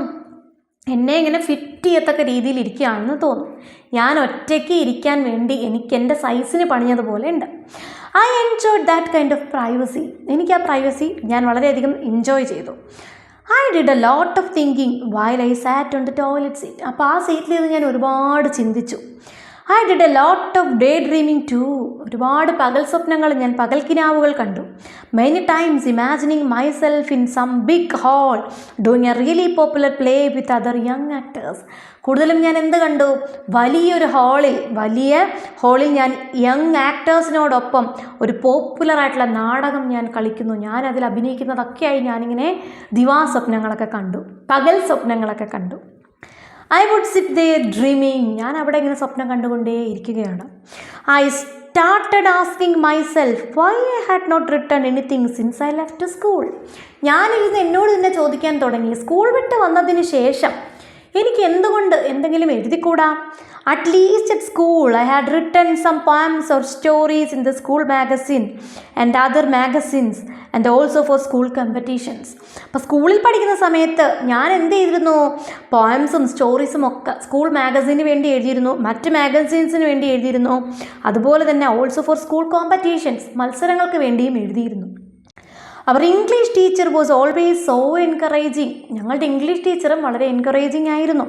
എന്നെ ഇങ്ങനെ ഫിറ്റ് ചെയ്യത്തക്ക രീതിയിൽ ഇരിക്കുകയാണെന്ന് തോന്നും. ഞാൻ ഒറ്റയ്ക്ക് ഇരിക്കാൻ വേണ്ടി എനിക്ക് എൻ്റെ സൈസിന് പണിഞ്ഞതുപോലെ ഉണ്ട്. I enjoyed that kind of privacy. എനിക്ക് ആ പ്രൈവസി ഞാൻ വളരെയധികം എൻജോയ് ചെയ്തു. I did a lot of thinking while I sat on the toilet seat. അപ്പോൾ ആ സീറ്റിലിരുന്ന് ഞാൻ ഒരുപാട് ചിന്തിച്ചു. I did a lot of daydreaming too. ഒരുപാട് പകൽ സ്വപ്നങ്ങൾ, ഞാൻ പകൽക്കിനാവുകൾ കണ്ടു. Many times imagining myself in some big hall doing a really popular play with other young actors. കൂടുതലും ഞാൻ എന്ത് കണ്ടു, വലിയ ഹാളിൽ ഞാൻ യങ് ആക്ടേഴ്സിനോടൊപ്പം ഒരു പോപ്പുലറായിട്ടുള്ള നാടകം ഞാൻ കളിക്കുന്നു, ഞാൻ അതിൽ അഭിനയിക്കുന്നതൊക്കെയായി ഞാനിങ്ങനെ ദിവാസ്വപ്നങ്ങളൊക്കെ കണ്ടു, പകൽ സ്വപ്നങ്ങളൊക്കെ കണ്ടു. I would sit there dreaming. ഞാൻ അവിടെ ഇങ്ങനെ സ്വപ്നം കണ്ടുകൊണ്ടേ ഇരിക്കുകയാണ്. I started asking myself why I had not written anything since I left school. ഞാനിരുന്ന് എന്നോട് തന്നെ ചോദിക്കാൻ തുടങ്ങി, സ്കൂൾ വിട്ട് വന്നതിന് ശേഷം എനിക്ക് എന്തുകൊണ്ട് എന്തെങ്കിലും എഴുതിക്കൂടാ? At least at school I had written some poems or stories in the school magazine and other magazines and also for school competitions. അപ്പോൾ സ്കൂളിൽ പഠിക്കുന്ന സമയത്ത് ഞാൻ എന്ത് ചെയ്തിരുന്നു, പോയംസും സ്റ്റോറീസും ഒക്കെ സ്കൂൾ മാഗസിന് വേണ്ടി എഴുതിയിരുന്നു, മറ്റ് മാഗസീൻസിന് വേണ്ടി എഴുതിയിരുന്നു. അതുപോലെ തന്നെ ഓൾസോ ഫോർ സ്കൂൾ കോമ്പറ്റീഷൻസ്, മത്സരങ്ങൾക്ക് വേണ്ടിയും എഴുതിയിരുന്നു. അവർ English teacher was always so encouraging. ഞങ്ങളുടെ ഇംഗ്ലീഷ് ടീച്ചറും വളരെ എൻകറേജിങ് ആയിരുന്നു.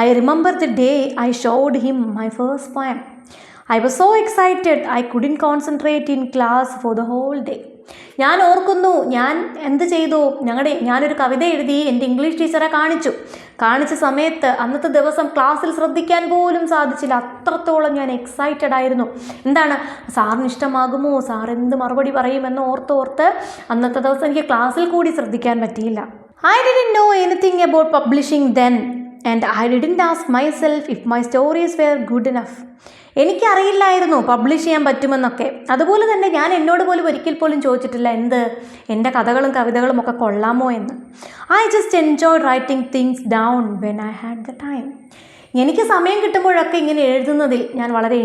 I remember the day I showed him my first poem. I was so excited I couldn't concentrate in class for the whole day. ഞാൻ ഓർക്കുന്നു, ഞാൻ എന്ത് ചെയ്തു, ഞാനൊരു കവിത എഴുതി എൻ്റെ ഇംഗ്ലീഷ് ടീച്ചറെ കാണിച്ച സമയത്ത് അന്നത്തെ ദിവസം ക്ലാസ്സിൽ ശ്രദ്ധിക്കാൻ പോലും സാധിച്ചില്ല. അത്രത്തോളം ഞാൻ എക്സൈറ്റഡ് ആയിരുന്നു. എന്താണ്, സാറിന് ഇഷ്ടമാകുമോ, സാർ എന്ത് മറുപടി പറയുമെന്ന് ഓർത്ത് അന്നത്തെ ദിവസം എനിക്ക് ക്ലാസ്സിൽ കൂടി ശ്രദ്ധിക്കാൻ പറ്റിയില്ല. I didn't know anything about publishing then and I didn't ask myself if my stories were good enough. എനിക്കറിയില്ലായിരുന്നു പബ്ലിഷ് ചെയ്യാൻ പറ്റുമെന്നൊക്കെ. അതുപോലെ തന്നെ ഞാൻ എന്നോട് പോലും ഒരിക്കൽ പോലും ചോദിച്ചിട്ടില്ല എൻ്റെ കഥകളും കവിതകളും ഒക്കെ കൊള്ളാമോ എന്ന്. I just enjoy writing things down when I had the time. എനിക്ക് സമയം കിട്ടുമ്പോഴൊക്കെ ഇങ്ങനെ എഴുതുന്നതിൽ ഞാൻ വളരെ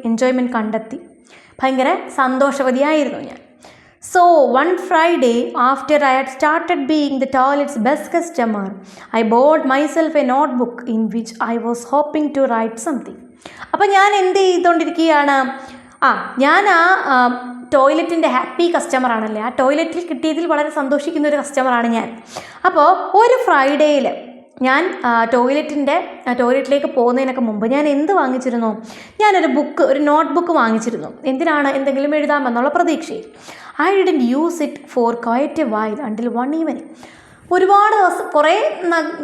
എൻജോയ്മെൻറ്റ് കണ്ടെത്തി. ഭയങ്കര സന്തോഷവതിയായിരുന്നു ഞാൻ. So one Friday, after I had started being the toilet's best customer, I bought myself a notebook in which I was hoping to write something. അപ്പോൾ ഞാൻ എന്ത് ചെയ്തുകൊണ്ടിരിക്കുകയാണ്, ഞാൻ ടോയ്ലറ്റിൻ്റെ ഹാപ്പി കസ്റ്റമറാണല്ലേ, ആ ടോയ്ലറ്റിൽ കിട്ടിയതിൽ വളരെ സന്തോഷിക്കുന്ന ഒരു കസ്റ്റമറാണ് ഞാൻ. അപ്പോൾ ഒരു ഫ്രൈഡേയിൽ ഞാൻ ടോയ്ലറ്റിലേക്ക് പോകുന്നതിനൊക്കെ മുമ്പ് ഞാൻ എന്ത് വാങ്ങിച്ചിരുന്നു, ഒരു നോട്ട് ബുക്ക് വാങ്ങിച്ചിരുന്നു. എന്തിനാണ്, എന്തെങ്കിലും എഴുതാമെന്നുള്ള പ്രതീക്ഷയിൽ. I didn't use it for quite A while until one evening. ഒരുപാട് ദിവസം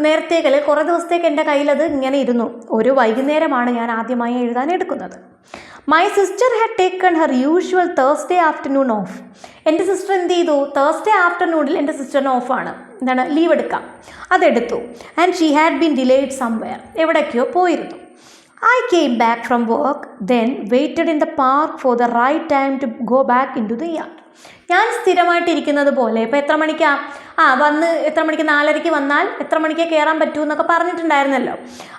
നേരത്തേക്ക് അല്ലെങ്കിൽ കുറേ ദിവസത്തേക്ക് എൻ്റെ കയ്യിലത് ഇങ്ങനെ ഇരുന്നു. ഒരു വൈകുന്നേരമാണ് ഞാൻ ആദ്യമായി എഴുതാൻ എടുക്കുന്നത്. My sister had taken Har usual Thursday afternoon of. എൻ്റെ സിസ്റ്റർ എന്ത് ചെയ്തു? തേഴ്സ്ഡേ ആഫ്റ്റർനൂണിൽ എൻ്റെ സിസ്റ്ററിന് ഓഫാണ്, എന്താണ്, ലീവ് എടുക്കാം. അതെടുത്തു. And she had been delayed somewhere. എവിടേക്കോ പോയിരുന്നു. I came back from work, then waited in the park for the right time to go back into the yard. ഞാൻ സ്ഥിരമായിട്ടിരിക്കുന്നത് പോലെ ഇപ്പോൾ എത്ര മണിക്കാണ് വന്ന് എത്ര മണിക്ക് 4:30 വന്നാൽ എത്ര മണിക്ക് കയറാൻ പറ്റൂ എന്നൊക്കെ പറഞ്ഞിട്ടുണ്ടായിരുന്നല്ലോ.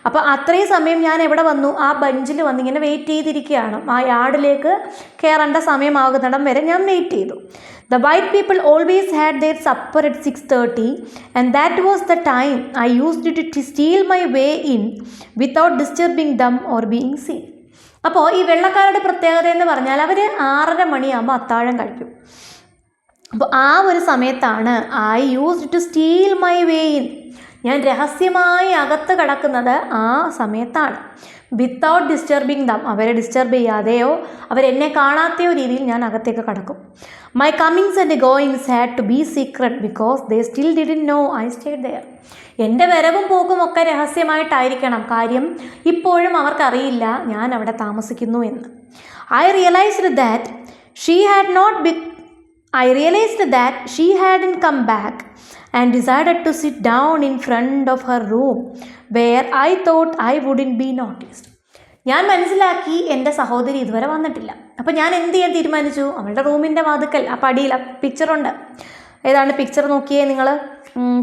അപ്പോൾ അത്രയും സമയം ഞാൻ എവിടെ വന്നു? ആ ബെഞ്ചിൽ വന്ന് ഇങ്ങനെ വെയിറ്റ് ചെയ്തിരിക്കുകയാണ്. ആ യാർഡിലേക്ക് കയറേണ്ട സമയമാകുന്നിടം വരെ ഞാൻ വെയിറ്റ് ചെയ്തു. The white people always had their supper at 6:30 and that was the time I used to steal my way in without disturbing them or being seen. അപ്പോൾ ഈ വെള്ളക്കാരുടെ പ്രത്യേകത എന്ന് പറഞ്ഞാൽ അവർ 6:30 മണിയാകുമ്പോൾ അത്താഴം കഴിക്കും. അപ്പോൾ ആ ഒരു സമയത്താണ് I used to steal my way in. ഞാൻ രഹസ്യമായി അകത്ത് കിടക്കുന്നത് ആ സമയത്താണ്. വിത്തൗട്ട് ഡിസ്റ്റർബിങ് ദം, അവരെ ഡിസ്റ്റർബ് ചെയ്യാതെയോ അവരെന്നെ കാണാത്തയോ രീതിയിൽ ഞാൻ അകത്തേക്ക് കടക്കും. My comings and goings had to be secret because they still didn't know I stayed there. എൻ്റെ വരവും പോക്കും ഒക്കെ രഹസ്യമായിട്ടായിരിക്കണം, കാര്യം ഇപ്പോഴും അവർക്കറിയില്ല ഞാൻ അവിടെ താമസിക്കുന്നു എന്ന്. I realized that she hadn't come back and decided to sit down in front of her room where I thought I wouldn't be noticed. ഞാൻ മനസ്സിലാക്കി എൻ്റെ സഹോദരി ഇതുവരെ വന്നിട്ടില്ല. അപ്പോൾ ഞാൻ എന്ത് ചെയ്യാൻ തീരുമാനിച്ചു? അവളുടെ റൂമിൻ്റെ വാതിക്കൽ ആ പടിയിൽ പിക്ചറുണ്ട്. ഏതാണ് പിക്ചർ? നോക്കിയേ നിങ്ങൾ,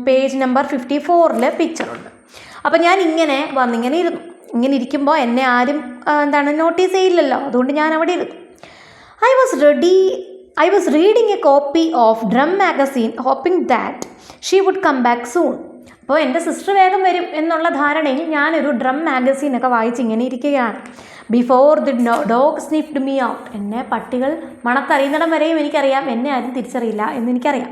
പേജ് നമ്പർ 54 പിക്ചറുണ്ട്. അപ്പോൾ ഞാൻ ഇങ്ങനെ ഇരുന്നു. ഇങ്ങനെ ഇരിക്കുമ്പോൾ എന്നെ ആരും നോട്ടീസ് ചെയ്യില്ലല്ലോ, അതുകൊണ്ട് ഞാൻ അവിടെ ഇരുന്നു. I was reading a copy of Drum magazine hoping that she would come back soon. അപ്പോൾ എൻ്റെ സിസ്റ്റർ വേഗം വരും എന്നുള്ള ധാരണയിൽ ഞാനൊരു ഡ്രം മാഗസീനൊക്കെ വായിച്ച് ഇങ്ങനെ ഇരിക്കുകയാണ്. Before the dog sniffed me out. എന്നെ പട്ടികൾ മണത്തറിയുന്നിടം വരെയും എനിക്കറിയാം എന്നെ ആരും തിരിച്ചറിയില്ല എന്നെനിക്കറിയാം.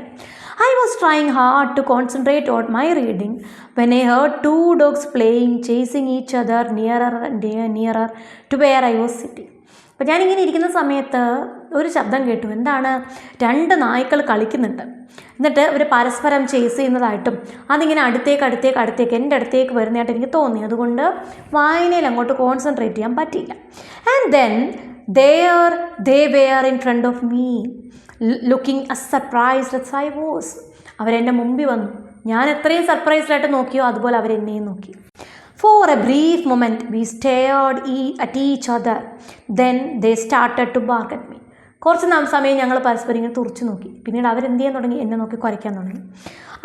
I was trying hard to concentrate on my reading when I heard 2 dogs playing, chasing each other nearer and nearer to where I was sitting. അപ്പോൾ ഞാനിങ്ങനെ ഇരിക്കുന്ന സമയത്ത് ഒരു ശബ്ദം കേട്ടു. എന്താണ്? 2 നായ്ക്കൾ കളിക്കുന്നുണ്ട്. എന്നിട്ട് അവർ പരസ്പരം ചേസ് ചെയ്യുന്നതായിട്ടും അതിങ്ങനെ അടുത്തേക്ക് എൻ്റെ അടുത്തേക്ക് വരുന്നതായിട്ട് എനിക്ക് തോന്നി. അതുകൊണ്ട് വായനയിൽ അങ്ങോട്ട് കോൺസെൻട്രേറ്റ് ചെയ്യാൻ പറ്റിയില്ല. And then they were in front of me looking as surprised as I was. അവരെൻ്റെ മുമ്പിൽ വന്നു. ഞാൻ എത്രയും സർപ്രൈസ്ഡായിട്ട് നോക്കിയോ അതുപോലെ അവരെന്നെയും നോക്കി. For a brief moment we stared at each other. Then they started to bark at me. കുറച്ച് സമയം ഞങ്ങൾ പരസ്പരം ഇങ്ങനെ തുറച്ചു നോക്കി. പിന്നീട് അവരെന്ത് ചെയ്യാൻ തുടങ്ങി? എന്നെ നോക്കി കുരയ്ക്കാൻ തുടങ്ങി.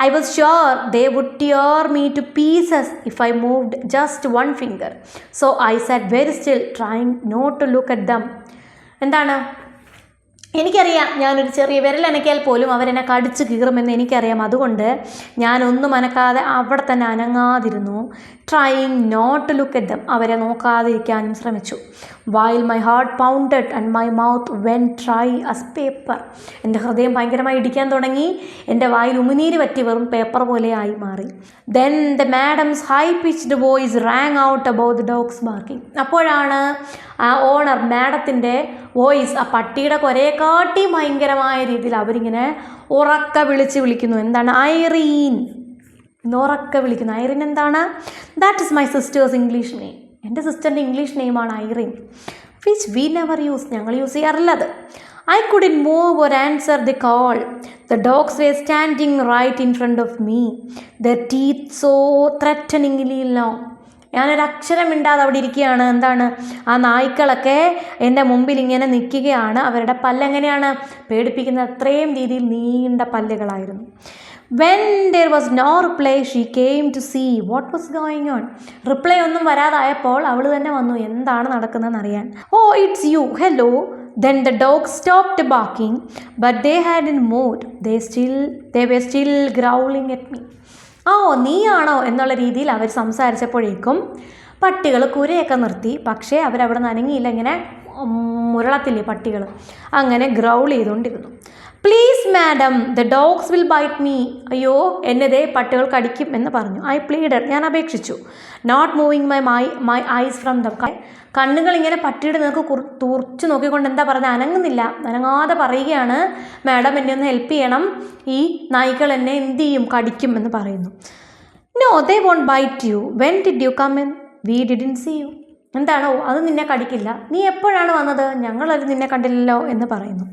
I was sure they would tear me to pieces if I moved just one finger. So I sat very still, trying not to look at them. എന്താണ്? എനിക്കറിയാം ഞാനൊരു ചെറിയ വിരലനക്കിയാൽ പോലും അവരെന്നെ കടിച്ച് കീറുമെന്ന് എനിക്കറിയാം. അതുകൊണ്ട് ഞാനൊന്നും അനക്കാതെ അവിടെ തന്നെ അനങ്ങാതിരുന്നു. Trying not to look at them, അവരെ നോക്കാതിരിക്കാനും ശ്രമിച്ചു. While my heart pounded and my mouth went dry as paper. എൻ്റെ ഹൃദയം ഭയങ്കരമായി ഇടിക്കാൻ തുടങ്ങി. എൻ്റെ വായിൽ ഉമിനീര് പറ്റി വെറും പേപ്പർ പോലെ ആയി മാറി. Then the madam's high pitched voice rang out about the dogs barking. അപ്പോഴാണ് ആ ഓണർ മാഡത്തിൻ്റെ വോയിസ്, ആ പട്ടിയുടെ കുരയെക്കാട്ടി ഭയങ്കരമായ രീതിയിൽ അവരിങ്ങനെ ഉറക്ക വിളിക്കുന്നു. എന്താണ്? ഐറീൻ എന്നുറക്ക വിളിക്കുന്നു. ഐറിൻ എന്താണ്? That is my sister's English name. എൻ്റെ സിസ്റ്ററിൻ്റെ ഇംഗ്ലീഷ് നെയിമാണ് Irene. Which we never use, ഞങ്ങൾ യൂസ് ചെയ്യാറില്ലത്. I couldn't move or answer the call. The dogs were standing right in front of me, their teeth so threateningly long. ഞാനൊരക്ഷരം മിണ്ടാതെ അവിടെ ഇരിക്കുകയാണ്. എന്താണ്? ആ നായ്ക്കളൊക്കെ എൻ്റെ മുമ്പിൽ ഇങ്ങനെ നിൽക്കുകയാണ്. അവരുടെ പല്ലെങ്ങനെയാണ്? പേടിപ്പിക്കുന്ന അത്രയും രീതിയിൽ നീണ്ട പല്ലുകളായിരുന്നു. When there was no reply, she came to see what was going on. Reply ഒന്നും വരാതായപ്പോൾ അവൾ തന്നെ വന്നു എന്താണ് നടക്കുന്നതെന്ന് അറിയാൻ. Oh, it's you. Hello. Then the dogs stopped barking, but they hadn't moved. They were still growling at me. നീയാണോ എന്നുള്ള രീതിയിൽ അവർ സംസാരിച്ചപ്പോഴേക്കും പട്ടികൾ കുരയൊക്കെ നിർത്തി. പക്ഷേ അവരവിടെ നിന്ന് അനങ്ങിയില്ല. ഇങ്ങനെ മുരളത്തില്ലേ പട്ടികൾ, അങ്ങനെ ഗ്രൗൾ ചെയ്തുകൊണ്ടിരുന്നു. Please madam, the dogs will bite me. അയ്യോ, എന്നെ പട്ടികൾ കടിക്കും എന്ന് പറഞ്ഞു. ഐ പ്ലീഡഡ്, ഞാൻ അപേക്ഷിച്ചു. Not moving my eyes from the. കണ്ണുകൾ ഇങ്ങനെ പട്ടിയുടെ നേർക്ക് തുറച്ചു നോക്കിക്കൊണ്ട് എന്താ പറഞ്ഞത്, അനങ്ങുന്നില്ല. അനങ്ങാതെ പറയുകയാണ്, മാഡം എന്നെ ഒന്ന് ഹെൽപ്പ് ചെയ്യണം, ഈ നായ്ക്കൾ എന്നെ എന്ത് ചെയ്യും, കടിക്കും എന്ന് പറയുന്നു. No, they won't bite you. When did you come in? We didn't see you. എന്താണോ, അത് നിന്നെ കടിക്കില്ല, നീ എപ്പോഴാണ് വന്നത്, ഞങ്ങളത് നിന്നെ കണ്ടില്ലല്ലോ എന്ന് പറയുന്നു.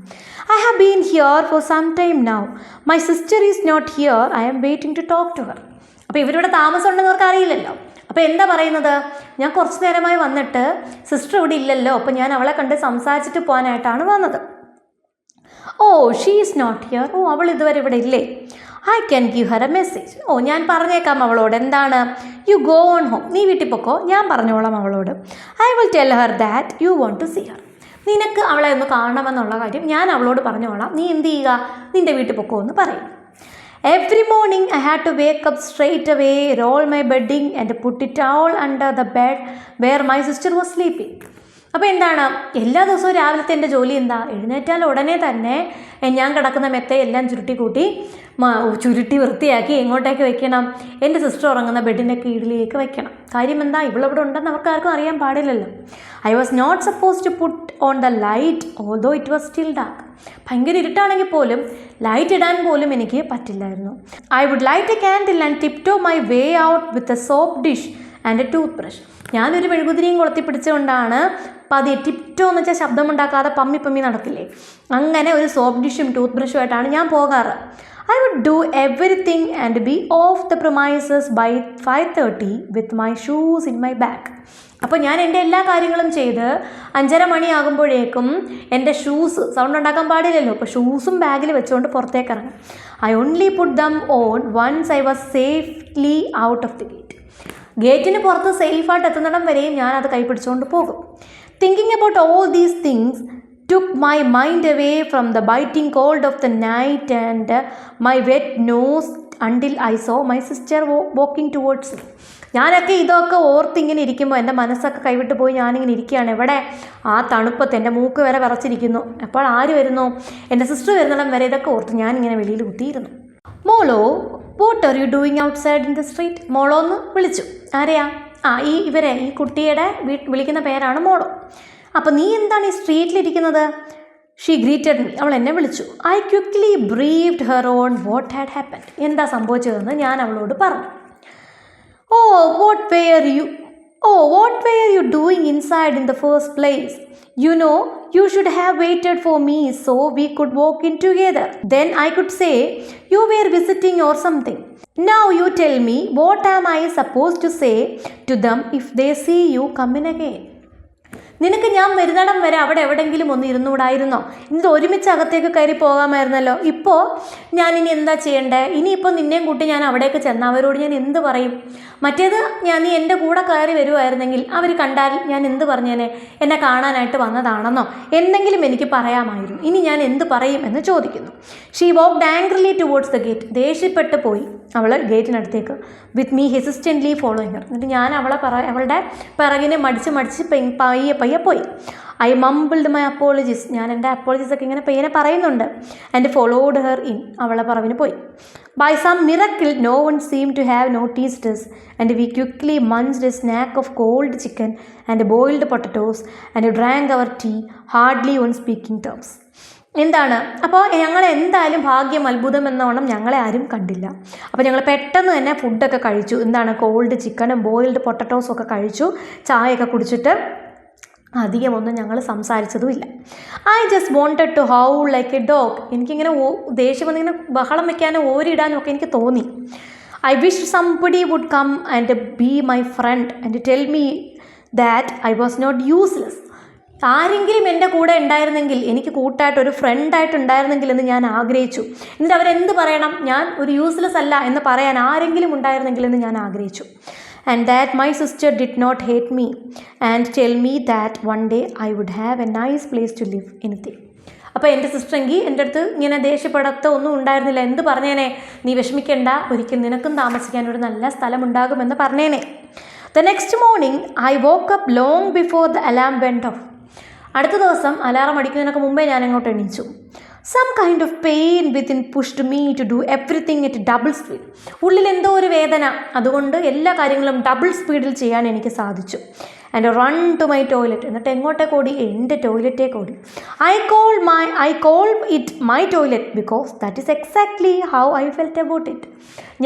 I have been here for some time now. My sister is not here. I am waiting to talk to her. അപ്പോൾ ഇവരിവിടെ താമസം ഉണ്ടെന്ന് അവർക്ക് അറിയില്ലല്ലോ. അപ്പോൾ എന്താ പറയുന്നത്, ഞാൻ കുറച്ച് നേരമായി വന്നിട്ട് സിസ്റ്റർ ഇവിടെ ഇല്ലല്ലോ, അപ്പോൾ ഞാൻ അവളെ കണ്ട് സംസാരിച്ചിട്ട് പോകാനായിട്ടാണ് വന്നത്. Oh, she is not here. Oh, അവൾ ഇതുവരെ ഇവിടെ ഇല്ലേ? I can give her a message. Oh, ഞാൻ പറഞ്ഞേക്കാം അവളോട്. എന്താണ്? You go on home. നീ വീട്ടിൽ പൊക്കോ, ഞാൻ പറഞ്ഞോളാം അവളോട്. I will tell her that you want to see her. നിനക്ക് അവളെ ഒന്ന് കാണണമെന്നുള്ള കാര്യം ഞാൻ അവളോട് പറഞ്ഞോളാം, നീ എന്ത് ചെയ്യുക, നിൻ്റെ വീട്ടിൽ പൊക്കോ എന്ന് പറയും. Every morning I had to wake up straight away, roll my bedding and put it all under the bed where my sister was sleeping. അപ്പോൾ എന്താണ്, എല്ലാ ദിവസവും രാവിലത്തെ എൻ്റെ ജോലി എന്താ, എഴുന്നേറ്റാൽ ഉടനെ തന്നെ ഞാൻ കിടക്കുന്ന മെത്തയെല്ലാം ചുരുട്ടി വൃത്തിയാക്കി എങ്ങോട്ടേക്ക് വെക്കണം, എൻ്റെ സിസ്റ്റർ ഉറങ്ങുന്ന ബെഡിൻ്റെ കീഴിലേക്ക് വെക്കണം. കാര്യം എന്താ, ഇവളിവിടെ ഉണ്ടെന്ന് അവർക്ക് ആർക്കും അറിയാൻ പാടില്ലല്ലോ. I was not supposed to put on the light although it was still dark. ഭയങ്കര ഇരുട്ടാണെങ്കിൽ പോലും ലൈറ്റ് ഇടാൻ പോലും എനിക്ക് പറ്റില്ലായിരുന്നു. I would light a candle and tiptoe my way out with a soap dish and a toothbrush. ഞാനൊരു മെഴുകുതിരിയും കൊളുത്തി പിടിച്ചുകൊണ്ടാണ് പതിയെ, ടിപ്റ്റോ എന്ന് വെച്ചാൽ ശബ്ദമുണ്ടാക്കാതെ പമ്മി നടക്കില്ലേ, അങ്ങനെ ഒരു സോപ്പ് ഡിഷും ടൂത്ത് ബ്രഷുമായിട്ടാണ് ഞാൻ പോകാറ്. I would do everything and be off the premises by 5:30 with my shoes in my bag. അപ്പോൾ ഞാൻ എൻ്റെ എല്ലാ കാര്യങ്ങളും ചെയ്ത് 5:30 മണിയാകുമ്പോഴേക്കും എൻ്റെ ഷൂസ്, സൗണ്ട് ഉണ്ടാക്കാൻ പാടില്ലല്ലോ, അപ്പോൾ ഷൂസും ബാഗിൽ വെച്ചുകൊണ്ട് പുറത്തേക്ക് ഇറങ്ങും. I only put them on once I was safely out of the gate. ഗേറ്റിന് പുറത്ത് സേഫായിട്ട് എത്തുന്നിടം വരെയും ഞാൻ അത് കൈപിടിച്ചുകൊണ്ട് പോകും. Thinking about all these things took my mind away from the biting cold of the night and my wet nose until I saw my sister walking towards me. ഞാനൊക്കെ ഇതൊക്കെ ഓർത്തിങ്ങനെ ഇരിക്കുമ്പോൾ എൻ്റെ മനസ്സൊക്കെ കൈവിട്ട് പോയി ഞാനിങ്ങനെ ഇരിക്കുകയാണ്. എവിടെ, ആ തണുപ്പത്ത് എൻ്റെ മൂക്ക് വരെ വിറച്ചിരിക്കുന്നു. അപ്പോൾ ആര് വരുന്നു, എൻ്റെ സിസ്റ്റർ വരുന്നിടം വരെ ഇതൊക്കെ ഓർത്ത് ഞാനിങ്ങനെ വെളിയിൽ കുത്തിയിരുന്നു. മോളോ, what are you doing out side in the street? മോളോ എന്ന് വിളിച്ചു. ആരെയാ? ഈ കുട്ടിയുടെ വിളിക്കുന്ന പേരാണ് മോളോ. അപ്പോൾ നീ എന്താണ് ഈ സ്ട്രീറ്റിലിരിക്കുന്നത്? She greeted me. അവൾ എന്നെ വിളിച്ചു. I quickly briefed her on what had happened. എന്താ സംഭവിച്ചതെന്ന് ഞാൻ അവളോട് പറഞ്ഞു. What were you doing inside in the first place? You know, you should have waited for me so we could walk in together. Then I could say you were visiting or something. Now you tell me, what am I supposed to say to them if they see you coming again? നിനക്ക് ഞാൻ വരുന്നിടം വരെ അവിടെ എവിടെയെങ്കിലും ഒന്ന് ഇരുന്നുകൂടായിരുന്നോ? ഇത് ഒരുമിച്ച് അകത്തേക്ക് കയറി പോകാമായിരുന്നല്ലോ. ഇപ്പോൾ ഞാനിനി എന്താ ചെയ്യണ്ടേ? ഇനിയിപ്പോൾ നിന്നെയും കൂട്ടി ഞാൻ അവിടേക്ക് ചെന്ന് അവരോട് ഞാൻ എന്ത് പറയും? മറ്റേത് നീ എൻ്റെ കൂടെ കയറി വരുമായിരുന്നെങ്കിൽ അവർ കണ്ടാൽ ഞാൻ എന്ത് പറഞ്ഞേനെ? എന്നെ കാണാനായിട്ട് വന്നതാണെന്നോ എന്തെങ്കിലും എനിക്ക് പറയാമായിരുന്നു. ഇനി ഞാൻ എന്ത് പറയും എന്ന് ചോദിക്കുന്നു. She walked angrily towards the gate. ദേഷ്യപ്പെട്ട് പോയി അവൾ ഗേറ്റിനടുത്തേക്ക്. With me hesitantly following her. എന്നിട്ട് ഞാൻ അവളുടെ പിറകിനെ മടിച്ച് പയ്യെ പോയി. I mumbled my apologies. ഞാൻ എൻ്റെ അപ്പോളജീസൊക്കെ ഇങ്ങനെ പയ്യനെ പറയുന്നുണ്ട്. And followed her in. അവളെ പറവിന് പോയി. By some miracle no one seem to have noticed us and we quickly munched a snack of cold chicken and boiled potatoes and drank our tea hardly on speaking terms. എന്താണ്, അപ്പോൾ ഞങ്ങൾ എന്തായാലും ഭാഗ്യം അത്ഭുതം എന്നോണം ഞങ്ങളെ ആരും കണ്ടില്ല. അപ്പോൾ ഞങ്ങൾ പെട്ടെന്ന് തന്നെ ഫുഡൊക്കെ കഴിച്ചു. എന്താണ്, കോൾഡ് ചിക്കനും ബോയിൽഡ് പൊട്ടറ്റോസും ഒക്കെ കഴിച്ചു. ചായയൊക്കെ കുടിച്ചിട്ട് അധികമൊന്നും ഞങ്ങൾ സംസാരിച്ചതുമില്ല. I just wanted to howl like a dog. എനിക്കിങ്ങനെ ദേഷ്യം വന്നിങ്ങനെ ബഹളം വയ്ക്കാനും ഓരിടാനും ഒക്കെ എനിക്ക് തോന്നി. I wish somebody would come and be my friend and tell me that I was not useless. ആരെങ്കിലും എൻ്റെ കൂടെ ഉണ്ടായിരുന്നെങ്കിൽ, എനിക്ക് കൂട്ടായിട്ട് ഒരു ഫ്രണ്ടായിട്ട് ഉണ്ടായിരുന്നെങ്കിൽ എന്ന് ഞാൻ ആഗ്രഹിച്ചു. എന്നിട്ട് അവരെന്ത് പറയണം, ഞാൻ ഒരു യൂസ്ലെസ് അല്ല എന്ന് പറയാൻ ആരെങ്കിലും ഉണ്ടായിരുന്നെങ്കിൽ എന്ന് ഞാൻ ആഗ്രഹിച്ചു. And that my sister did not hate me and tell me that one day I would have a nice place to live anything. അപ്പോൾ എൻ്റെ സിസ്റ്ററെങ്കിൽ എൻ്റെ അടുത്ത് ഇങ്ങനെ ദേഷ്യപ്പെടത്തോ ഒന്നും ഉണ്ടായിരുന്നില്ല. എന്ത് പറഞ്ഞേനെ, നീ വിഷമിക്കേണ്ട, ഒരിക്കലും നിനക്കും താമസിക്കാൻ ഒരു നല്ല സ്ഥലമുണ്ടാകുമെന്ന് പറഞ്ഞേനെ. The next morning I woke up long before the alarm went off. അടുത്ത ദിവസം അലാറം അടിക്കുന്നതിനൊക്കെ മുമ്പേ ഞാൻ അങ്ങോട്ട് എണീച്ചു. Some kind of pain within pushed me to do everything at double speed. ഉള്ളിൽ എന്തോ ഒരു വേദന, അതുകൊണ്ട് എല്ലാ കാര്യങ്ങളും ഡബിൾ സ്പീഡിൽ ചെയ്യാൻ എനിക്ക് സാധിച്ചു. And run to my toilet. എന്നിട്ട് എങ്ങോട്ടേക്ക് ഓടി? എൻ്റെ ടോയ്ലറ്റേക്ക് ഓടി. I call it my toilet because that is exactly how I felt about it.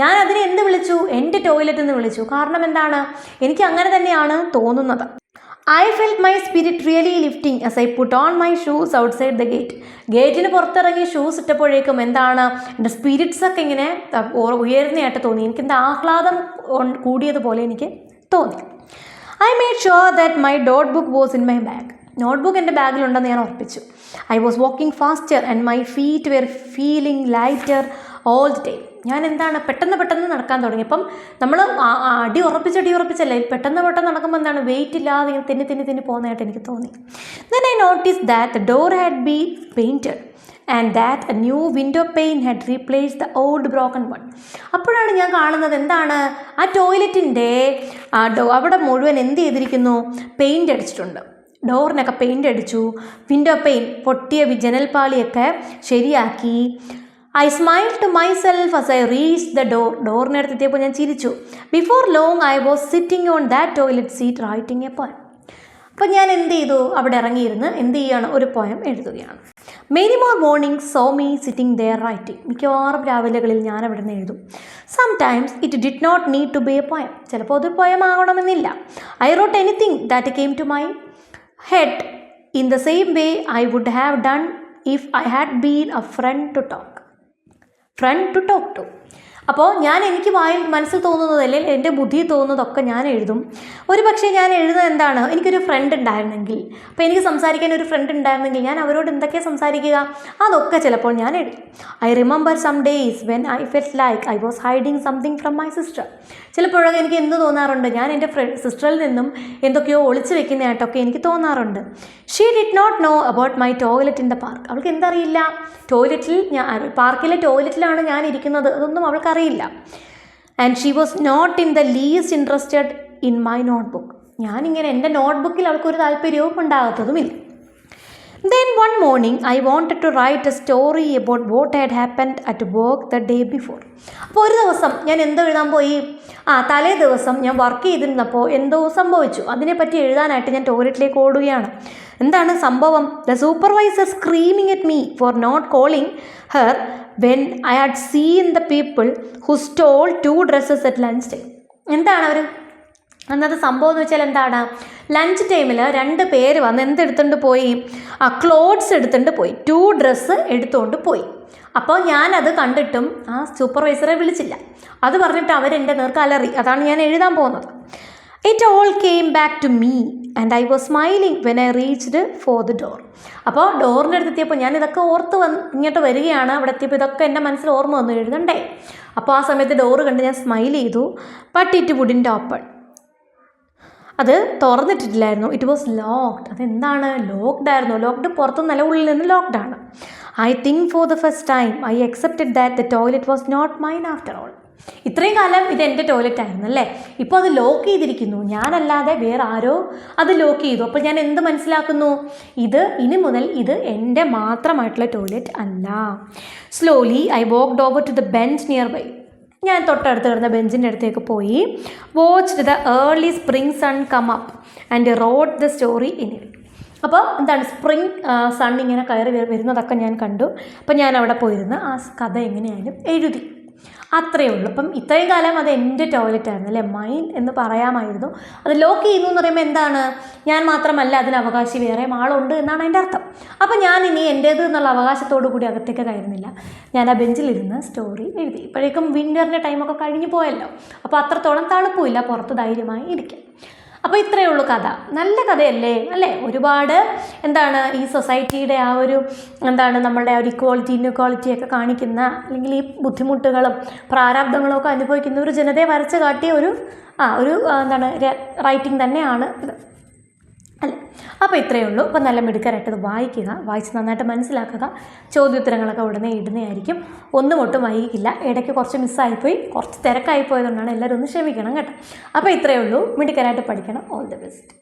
ഞാൻ അതിനെ എന്ത് വിളിച്ചു? എൻ്റെ ടോയ്ലറ്റ് എന്ന് വിളിച്ചു. കാരണം എന്താണ്? എനിക്ക് അങ്ങനെ തന്നെയാണ് തോന്നുന്നത്. I felt my spirit really lifting as I put on my shoes outside the gate. ഗേറ്റിന് പുറത്തിറങ്ങി ഷൂസ് ഇട്ടപ്പോഴേക്കും എന്താണ്, എൻ്റെ സ്പിരിറ്റ്സൊക്കെ ഇങ്ങനെ ഉയർന്നതായിട്ട് തോന്നി. എനിക്കെന്താ ആഹ്ലാദം കൂടിയതുപോലെ എനിക്ക് തോന്നി. I made sure that my notebook was in my bag. Notebook എൻ്റെ ബാഗിലുണ്ടെന്ന് ഞാൻ ഉറപ്പിച്ചു. I was walking faster and my feet were feeling lighter all the day. ഞാൻ എന്താണ് പെട്ടെന്ന് നടക്കാൻ തുടങ്ങി. അപ്പം നമ്മൾ അടി ഉറപ്പിച്ചല്ലേ, പെട്ടെന്ന് നടക്കുമ്പോൾ എന്താണ് വെയിറ്റ് ഇല്ലാതെ ഇങ്ങനെ തെന്നി പോകുന്നതായിട്ട് എനിക്ക് തോന്നി. Then I noticed that the door had been painted and that a new window pane had replaced the old broken one. അപ്പോഴാണ് ഞാൻ കാണുന്നത് എന്താണ്, ആ ടോയ്ലറ്റിൻ്റെ അവിടെ മുഴുവൻ എന്ത് ചെയ്തിരിക്കുന്നു? പെയിൻ്റ് അടിച്ചിട്ടുണ്ട്. ഡോറിനൊക്കെ പെയിൻ്റ് അടിച്ചു. വിൻഡോ പെയിൻ, പൊട്ടിയ ജനൽപ്പാളിയൊക്കെ ശരിയാക്കി. I smiled to myself as I reached the door. ഡോറിനടുത്തെത്തിയപ്പോൾ ഞാൻ ചിരിച്ചു. Before long I was sitting on that toilet seat writing a poem. അപ്പോൾ ഞാൻ എന്ത് ചെയ്തു? അവിടെ ഇറങ്ങിയിരുന്ന് എന്ത് ചെയ്യാണ്? ഒരു പോയം എഴുതുകയാണ്. Many more mornings saw me sitting there writing. മിക്കവാറും രാവിലെകളിൽ ഞാൻ അവിടെ നിന്ന് എഴുതും. Sometimes it did not need to be a poem. ചിലപ്പോൾ അത് പോയം ആകണമെന്നില്ല. I wrote anything that came to my head in the same way I would have done if I had been a friend to talk to. അപ്പോൾ ഞാൻ എനിക്ക് മനസ്സിൽ തോന്നുന്നത്, അല്ലെങ്കിൽ എൻ്റെ ബുദ്ധിയിൽ തോന്നുന്നതൊക്കെ ഞാൻ എഴുതും. ഒരു പക്ഷേ ഞാൻ എഴുതുന്നത് എന്താണ്, എനിക്കൊരു ഫ്രണ്ട് ഉണ്ടായിരുന്നെങ്കിൽ, അപ്പോൾ എനിക്ക് സംസാരിക്കാൻ ഒരു ഫ്രണ്ട് ഉണ്ടായിരുന്നെങ്കിൽ ഞാൻ അവരോട് എന്തൊക്കെ സംസാരിക്കുക, അതൊക്കെ ചിലപ്പോൾ ഞാൻ എഴുതും. I remember some days when I felt like I was hiding something from my sister. ചിലപ്പോഴൊക്കെ എനിക്ക് എന്ത് തോന്നാറുണ്ട്, ഞാൻ എൻ്റെ സിസ്റ്ററിൽ നിന്നും എന്തൊക്കെയോ ഒളിച്ചു വെക്കുന്നതായിട്ടൊക്കെ എനിക്ക് തോന്നാറുണ്ട്. She did not know about my toilet in the park. അവൾക്ക് എന്തറിയില്ല, ടോയ്ലറ്റിൽ പാർക്കിലെ ടോയ്ലറ്റിലാണ് ഞാൻ ഇരിക്കുന്നത്, അതൊന്നും അവൾക്കറിയില്ല. And she was not in the least interested in my notebook. ഞാനിങ്ങനെ എൻ്റെ നോട്ട്ബുക്കിൽ അവൾക്കൊരു താല്പര്യവും ഉണ്ടാകത്തതുമില്ല. Then one morning I wanted to write a story about what had happened at work the day before. അപ്പോൾ ഒരു ദിവസം ഞാൻ എന്തോ എഴുതാൻ പോയി, തലേ ദിവസം ഞാൻ വർക്ക് ചെയ്തിരുന്നപ്പോൾ എന്തോ സംഭവിച്ചു, അതിനെപ്പറ്റി എഴുതാനായിട്ട് ഞാൻ ടോയ്ലറ്റിലേക്ക് ഓടുകയാണ്. എന്താണ് സംഭവം? The supervisor screaming at me for not calling her when I had seen the people who stole 2 dresses at lunch time. എന്താണ് അവർ അന്നത്തെ സംഭവം എന്ന് വെച്ചാൽ എന്താണ്, ലഞ്ച് ടൈമിൽ 2 പേര് വന്ന് എന്തെടുത്തുകൊണ്ട് പോയി, ക്ലോത്ത്സ് എടുത്തുകൊണ്ട് പോയി, 2 ഡ്രസ്സ് എടുത്തുകൊണ്ട് പോയി. അപ്പോൾ ഞാനത് കണ്ടിട്ടും ആ സൂപ്പർവൈസറെ വിളിച്ചില്ല. അത് പറഞ്ഞിട്ട് അവരെൻ്റെ നേർക്ക് അലറി. അതാണ് ഞാൻ എഴുതാൻ പോകുന്നത്. It all came back to me and I was smiling when I reached for the door. അപ്പോൾ ഡോറിൻ്റെ അടുത്തെത്തിയപ്പോൾ ഞാൻ ഇതൊക്കെ ഓർത്ത് ഇങ്ങോട്ട് വരികയാണ്. അവിടെ എത്തിയപ്പോൾ ഇതൊക്കെ എൻ്റെ മനസ്സിൽ ഓർമ്മ വന്നു എഴുതണ്ടേ. അപ്പോൾ ആ സമയത്ത് ഡോറ് കണ്ട് ഞാൻ സ്മൈൽ ചെയ്തു. But it wouldn't open. അത് തുറന്നിട്ടിട്ടില്ലായിരുന്നു. It was locked. അതെന്താണ്, ലോക്ക്ഡ് ആയിരുന്നു. ലോക്ക്ഡ് പുറത്തുനിന്നല്ല, ഉള്ളിൽ നിന്ന് ലോക്ക്ഡ് ആണ്. I think for the first time I accepted that the toilet was not mine after all. ഇത്രയും കാലം ഇത് എൻ്റെ ടോയ്ലറ്റ് ആയിരുന്നു അല്ലേ, ഇപ്പോൾ അത് ലോക്ക് ചെയ്തിരിക്കുന്നു, ഞാനല്ലാതെ വേറെ ആരോ അത് ലോക്ക് ചെയ്തു. അപ്പോൾ ഞാൻ എന്ത് മനസ്സിലാക്കുന്നു, ഇനി മുതൽ ഇത് എൻ്റെ മാത്രമായിട്ടുള്ള ടോയ്ലറ്റ് അല്ല. Slowly I walked over to the bench nearby. ഞാൻ തൊട്ടടുത്ത് കിടന്ന ബെഞ്ചിൻ്റെ അടുത്തേക്ക് പോയി. Watched the early spring sun come up and wrote the story in it. അപ്പോൾ എന്താണ്, സ്പ്രിംഗ് സൺ ഇങ്ങനെ കയറി വരുന്നതൊക്കെ ഞാൻ കണ്ടു. അപ്പോൾ ഞാൻ അവിടെ പോയിരുന്ന് ആ കഥ എങ്ങനെയായാലും എഴുതി. അത്രയേ ഉള്ളൂ. അപ്പം ഇത്രയും കാലം അത് എൻ്റെ ടോയ്ലറ്റ് ആയിരുന്നു അല്ലേ, മൈൻ എന്ന് പറയാമായിരുന്നു. അത് ലോക്ക് ചെയ്യുന്നു എന്ന് പറയുമ്പോൾ എന്താണ്, ഞാൻ മാത്രമല്ല അതിന് അവകാശി, വേറെ ആളുണ്ട് എന്നാണ് അതിൻ്റെ അർത്ഥം. അപ്പം ഞാൻ ഇനി എൻ്റേത് എന്നുള്ള അവകാശത്തോടു കൂടി അകത്തേക്ക് കയറുന്നില്ല. ഞാൻ ആ ബെഞ്ചിലിരുന്ന് സ്റ്റോറി എഴുതി. ഇപ്പോഴേക്കും വിൻ്ററിൻ്റെ ടൈമൊക്കെ കഴിഞ്ഞു പോയല്ലോ, അപ്പോൾ അത്രത്തോളം തണുപ്പുമില്ല, പുറത്ത് ധൈര്യമായി ഇരിക്കും. അപ്പോൾ ഇത്രയേ ഉള്ളൂ കഥ. നല്ല കഥയല്ലേ അല്ലേ? ഒരുപാട് എന്താണ് ഈ സൊസൈറ്റിയുടെ ആ ഒരു എന്താണ് നമ്മളുടെ ആ ഒരു ഇക്വാളിറ്റിയൊക്കെ കാണിക്കുന്ന, അല്ലെങ്കിൽ ഈ ബുദ്ധിമുട്ടുകളും പ്രാരാബ്ദങ്ങളും ഒക്കെ അനുഭവിക്കുന്ന ഒരു ജനതയെ വരച്ച് കാട്ടിയ ഒരു എന്താണ് റൈറ്റിംഗ് തന്നെയാണ് ഇത് അല്ലേ. അപ്പോൾ ഇത്രയേ ഉള്ളൂ. അപ്പോൾ നല്ല മിടുക്കരായിട്ട് ഇത് വായിക്കുക, വായിച്ച് നന്നായിട്ട് മനസ്സിലാക്കുക. ചോദ്യോത്തരങ്ങളൊക്കെ ഉടനെ ഇടുന്നതായിരിക്കും. ഒന്നും ഒട്ടും വൈകിക്കില്ല. ഇടയ്ക്ക് കുറച്ച് മിസ്സായിപ്പോയി, കുറച്ച് തിരക്കായിപ്പോയതുകൊണ്ടാണ്. എല്ലാവരും ഒന്ന് ക്ഷമിക്കണം കേട്ടോ. അപ്പോൾ ഇത്രയേ ഉള്ളൂ. മിടുക്കരായിട്ട് പഠിക്കണം. All the best.